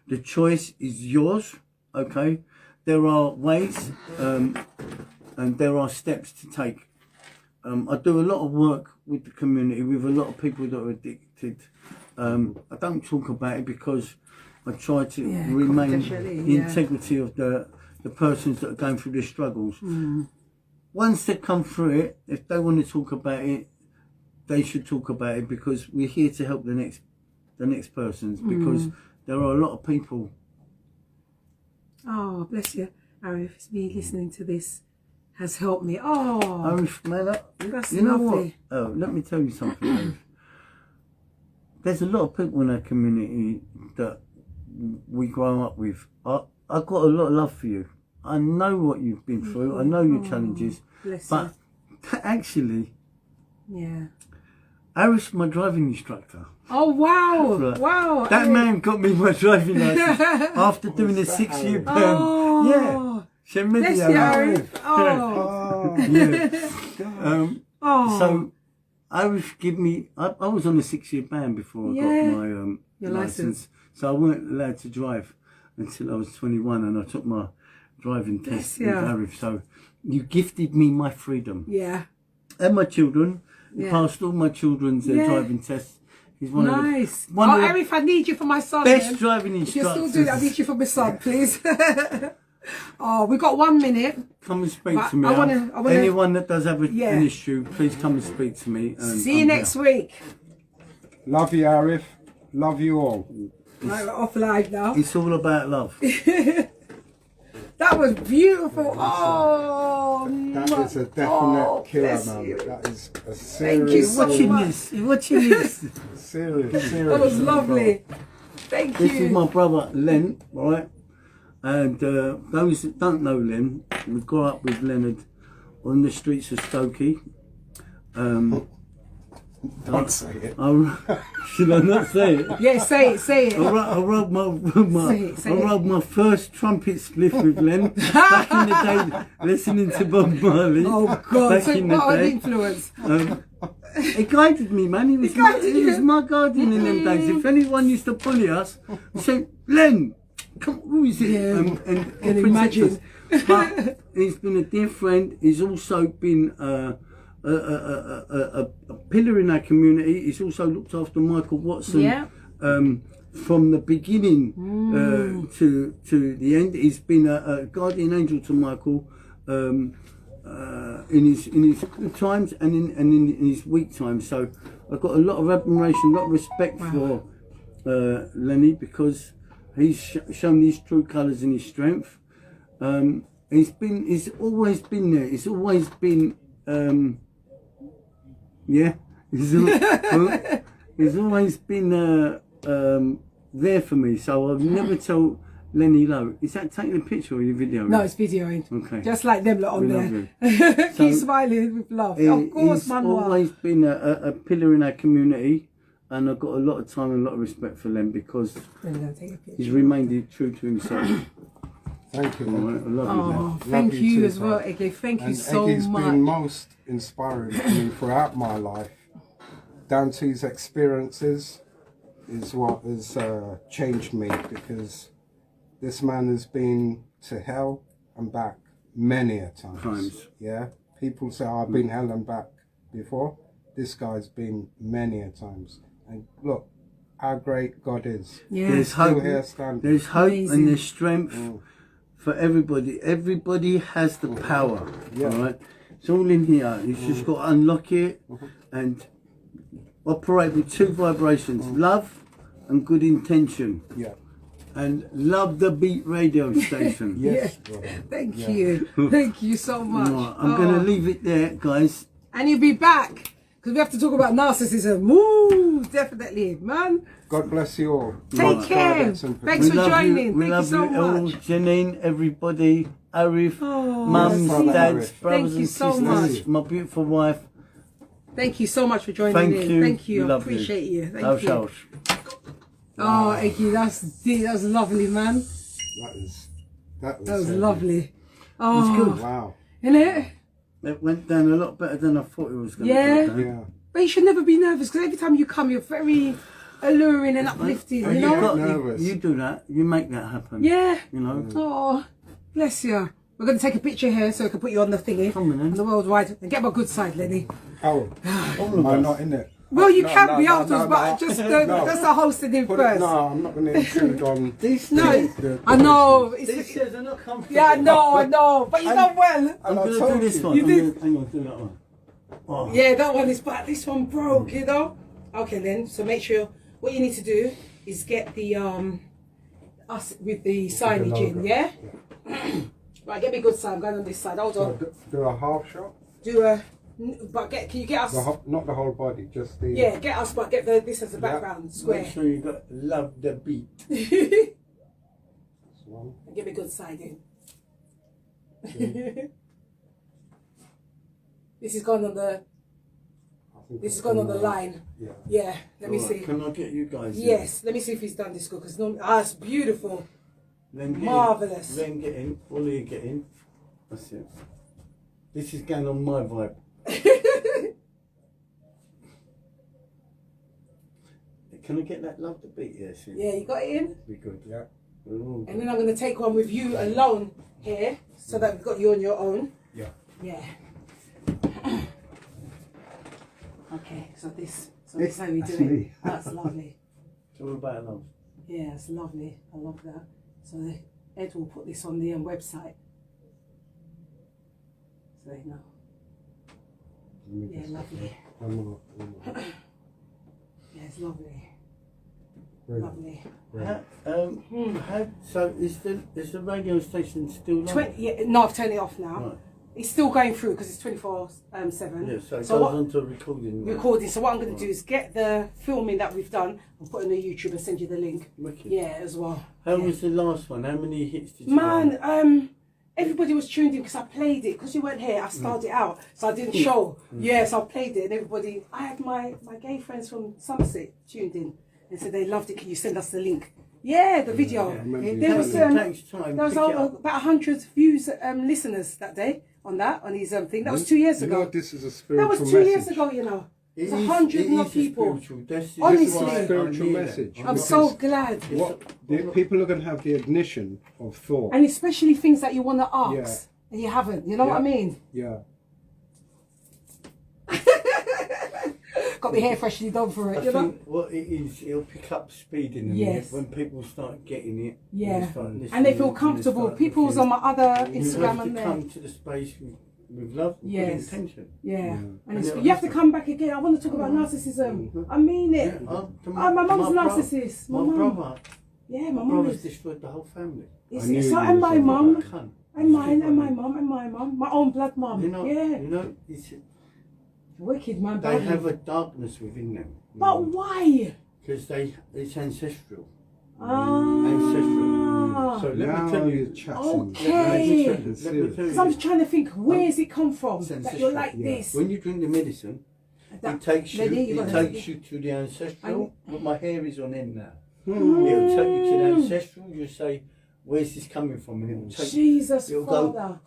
The choice is yours, okay? There are ways and there are steps to take. I do a lot of work with the community, with a lot of people that are addicted. I don't talk about it because I try to remain the integrity of the persons that are going through the struggles. Once they come through it, if they want to talk about it, they should talk about it, because we're here to help the next persons, because there are a lot of people. Oh, bless you, Arif. It's me listening to this has helped me. Oh, Arif, man, that's you know lovely. what? Oh, let me tell you something, Arif. There's a lot of people in our community that we grow up with. I've got a lot of love for you. I know what you've been through. I know your challenges. Bless But actually, yeah. Arif's my driving instructor. Oh wow! Right. Wow! That man got me my driving license after doing a 6-year ban. Oh. Yeah. Bless you, Arif. Oh. Yeah. Oh. So Arif gave me. I was on a 6-year ban before I got my your license. So I weren't allowed to drive until I was 21, and I took my driving test with Arif. So you gifted me my freedom. Yeah. And my children. He passed all my children's driving tests. He's one of the, Arif, I need you for my son. best driving If instructors. you're still doing it, I need you for my son, please. Oh, we've got 1 minute. Come and speak to me. I wanna, anyone that does have an issue, please come and speak to me. See you next week. Love you, Arif. Love you all. Right, we're off live now. It's all about love. That was beautiful. Oh, that is a definite killer, man. That is a serious. Thank you so You're watching this. Serious. That was lovely. Thank you. This is my brother Len, right? And those that don't know Len, we grew up with Leonard on the streets of Stokey. Don't say it. Should I not say it? Yeah, say it. I rolled my first trumpet spliff with Len back in the day, listening to Bob Marley. Oh God! Back So in the what an day. influence. He guided me, man. He was my guardian in them days. If anyone used to bully us, he'd say, Len, come, who is it? Yeah, and can imagine. But he's been a dear friend. He's also been a pillar in our community. He's also looked after Michael Watson from the beginning to the end. He's been a guardian angel to Michael in his good times and in his weak times. So I've got a lot of admiration, a lot of respect for Lenny, because he's shown his true colours and his strength. He's always been there. He's always been he's always been there for me. So I've never told Lenny no. Is that taking a picture or your video? No, it's videoing. Okay. Just like them lot on there. Keep smiling with love. Of course, man. He's always been a pillar in our community, and I've got a lot of time and a lot of respect for Len because he's remained true to himself. Thank you. Right, I love you, man. Thank you too, as well, bro. Eggy. Thank you And so Eggy's much. been most inspiring for me throughout my life. Down to his experiences is what has changed me, because this man has been to hell and back many a times. Yeah, people say I've been hell and back before. This guy's been many a times. And look how great God is. Yeah. There's hope. Here standing. There's hope and there's strength for everybody. Everybody has the power. All right, it's all in here. You've just got to unlock it and operate with 2 vibrations: love and good intention. Yeah. And love the Beat radio station. Yes. Thank you. Thank you so much. Right, I'm going to leave it there, guys. And you'll be back, because we have to talk about narcissism. Woo! Definitely, man. God bless you all. Take care. Thanks for joining. Thank you so much. Janine, everybody, Arif, mums, dads, brothers and so sisters, my beautiful wife. Thank you so much for joining Thank in. you. Thank you. We I love appreciate you. Thank House, you. house. Oh, Eggy, that's lovely, man. That was That was lovely. Oh, It's good. Wow. Innit? It went down a lot better than I thought it was going to Yeah. go down. Yeah. But you should never be nervous, because every time you come, you're very alluring and uplifting, you know? Nervous. You do that, you make that happen. Yeah. You know? Oh, bless you. We're going to take a picture here so I can put you on the thingy. Come on, then. On the worldwide. And get my good side, Lenny. Oh, am I not in it? Well, you No, can no, be no, afterwards, no, but no. just No. that's the hosting in Put it, first. no, I'm not going to intrude on No, the I know. These It's, chairs are not comfortable. yeah, I know. But you done well. I'm I going to told do this you. one. You did. Hang on, do that one. Oh. Yeah, that one is bad. This one broke, you know? Okay, then. So make sure what you need to do is get the us with the signage in, yeah? Right, get me a good side. I'm going on this side. Hold on. do a half shot. Do a. But can you get us? Not the whole body, just the. Yeah, get us, but get this as the background square. Make sure you got love the beat. one. And give me a good side in. This is going on the. This is going on the line. Yeah. Yeah. Let me Right, see. Can I get you guys? in? Yes. Let me see if he's done this good because no. Ah, it's beautiful. Then get Marvellous. In. Then get in. All of you get in. That's it. This is going on my vibe. Can I get that love to beat? Yes. Yeah, you got it in. Be good. Yeah. Ooh. And then I'm going to take one with you alone here, so that we've got you on your own. Yeah. Yeah. Okay, so this is how we do That's it. me. That's lovely. It's all about love. Yeah, it's lovely. I love that. So Ed will put this on the website. So you know. Yeah, lovely. One more. Yeah, it's lovely. Great. Lovely. Great. So is the radio station still on? No, I've turned it off now. Right. It's still going through because it's 24/7. Yeah, so it goes what- on to recording. right? recording. So what I'm going to do is get the filming that we've done and put it on the YouTube and send you the link. Wicked. Yeah, as well. How Yeah. was the last one? How many hits did you Man, get? everybody was tuned in because I played it. Because you weren't here, I started it out. So I didn't show. Yes, I played it and everybody, I had my gay friends from Somerset tuned in and said they loved it. Can you send us the link? Yeah, the video. There was, It takes time. there was Pick it up. about 100 views, listeners that day on his thing. That was 2 years You ago. know, this is a spiritual That was message. 2 years ago, you know. It's 100 it more is people. spiritual. That's Honestly. why I Spiritual need it. message. I'm so glad. People are going to have the ignition of thought. And especially things that you want to ask and you haven't. You know what I mean? Yeah. Got my hair freshly done for it, I you know? think what it is, it'll pick up speed in them. Yes. When people start getting it. Yeah. They start listening, And they feel and comfortable. start People's looking. on my other You Instagram have and to there. come to the space with love, with Yes. intention. Yeah. And it's, Yeah, you have to listen. come back again. I want to talk about narcissism. I mean it. Yeah, My mum's my narcissist. My My mum. brother. Yeah, my My mum brother's is. destroyed the whole family. I knew So you and was my on mum. Cunt. And mine and my mum and my mum. My own blood mum. You know, Yeah. it's, Wicked man. they badly. have a darkness within them. But why? Because it's ancestral. Ah. So let Now me tell you're you. Okay. chatting. Let me tell you. Because I'm trying to think, where's it come from? It's That you're like ancestral, this. When you drink the medicine, That- it takes you. then you It gotta- takes you to the ancestral. But my hair is on end now. Hmm. It'll take you to the ancestral. You say, "Where's this coming from?" And it will take Jesus, It'll go- Father.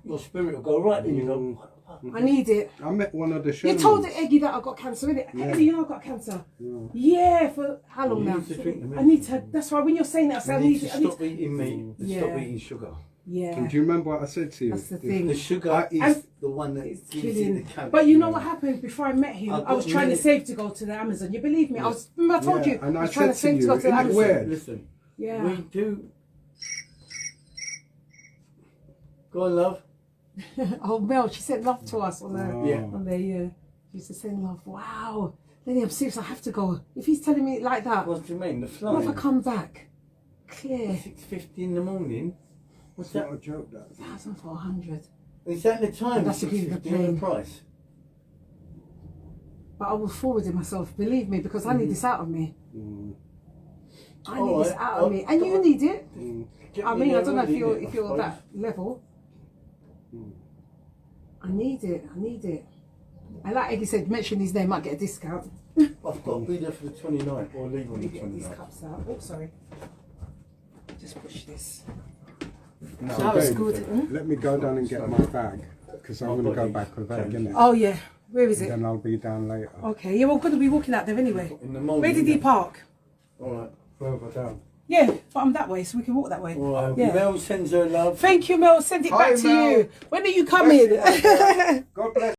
your spirit will go right. Then you go. "What the fuck?" I need it. I met one of the You shamans. told Eggy that I got cancer, innit? Eggy, you know I got cancer. Yeah, for how long You now? need to drink the I need to. That's why when you're saying that, I say I You need need to it. I need stop eating meat and Yeah. stop eating sugar. Yeah, Do you remember what I said to you? that's the If- thing. The sugar And- is the one that It's gives you the killing. cancer. But you know what happened before I met him? I've I was got trying to many- save to go to the Amazon. You believe me? Remember I told you and I I was trying to said to save to you, go to the isn't it Amazon. weird? Listen, Yeah. we do. Go on, love. Oh, Mel, she said love to us on the Yeah. on the She used to send love. Wow. Lenny, I'm serious. I have to go. If he's telling me like that, What do you mean? The what if I flight. come back? Clear. 6:50 in the morning. What's It's not that? a joke, that. 1,400. Is that the time? That's to give you the 6:50 on plane. the price. But I will forward it myself. Believe me, because I need this out of me. I need this Alright, out of me, and you need it. Get I me mean, I there don't know already, if you're innit, if you're I that level. I need it. I need it. And like Eggy said, mention his name, might get a discount. suppose. I've got to be there for the 29th or leave on Let me the get these 29th. cups out. Oh, sorry. Just push this. No, That was babe, good. Hmm? Let me go down and get my bag, because I'm going to go back with that, innit? Oh yeah. Where is it? Then I'll be down later. Okay. Yeah, we're going to be walking out there anyway. in the morning. Where did he park? Alright. Further down. Yeah, but I'm that way, so we can walk that way. Alright. Yeah. Mel sends her love. Thank you, Mel. Send it Hi, back to Mel. you. When are you coming? God bless.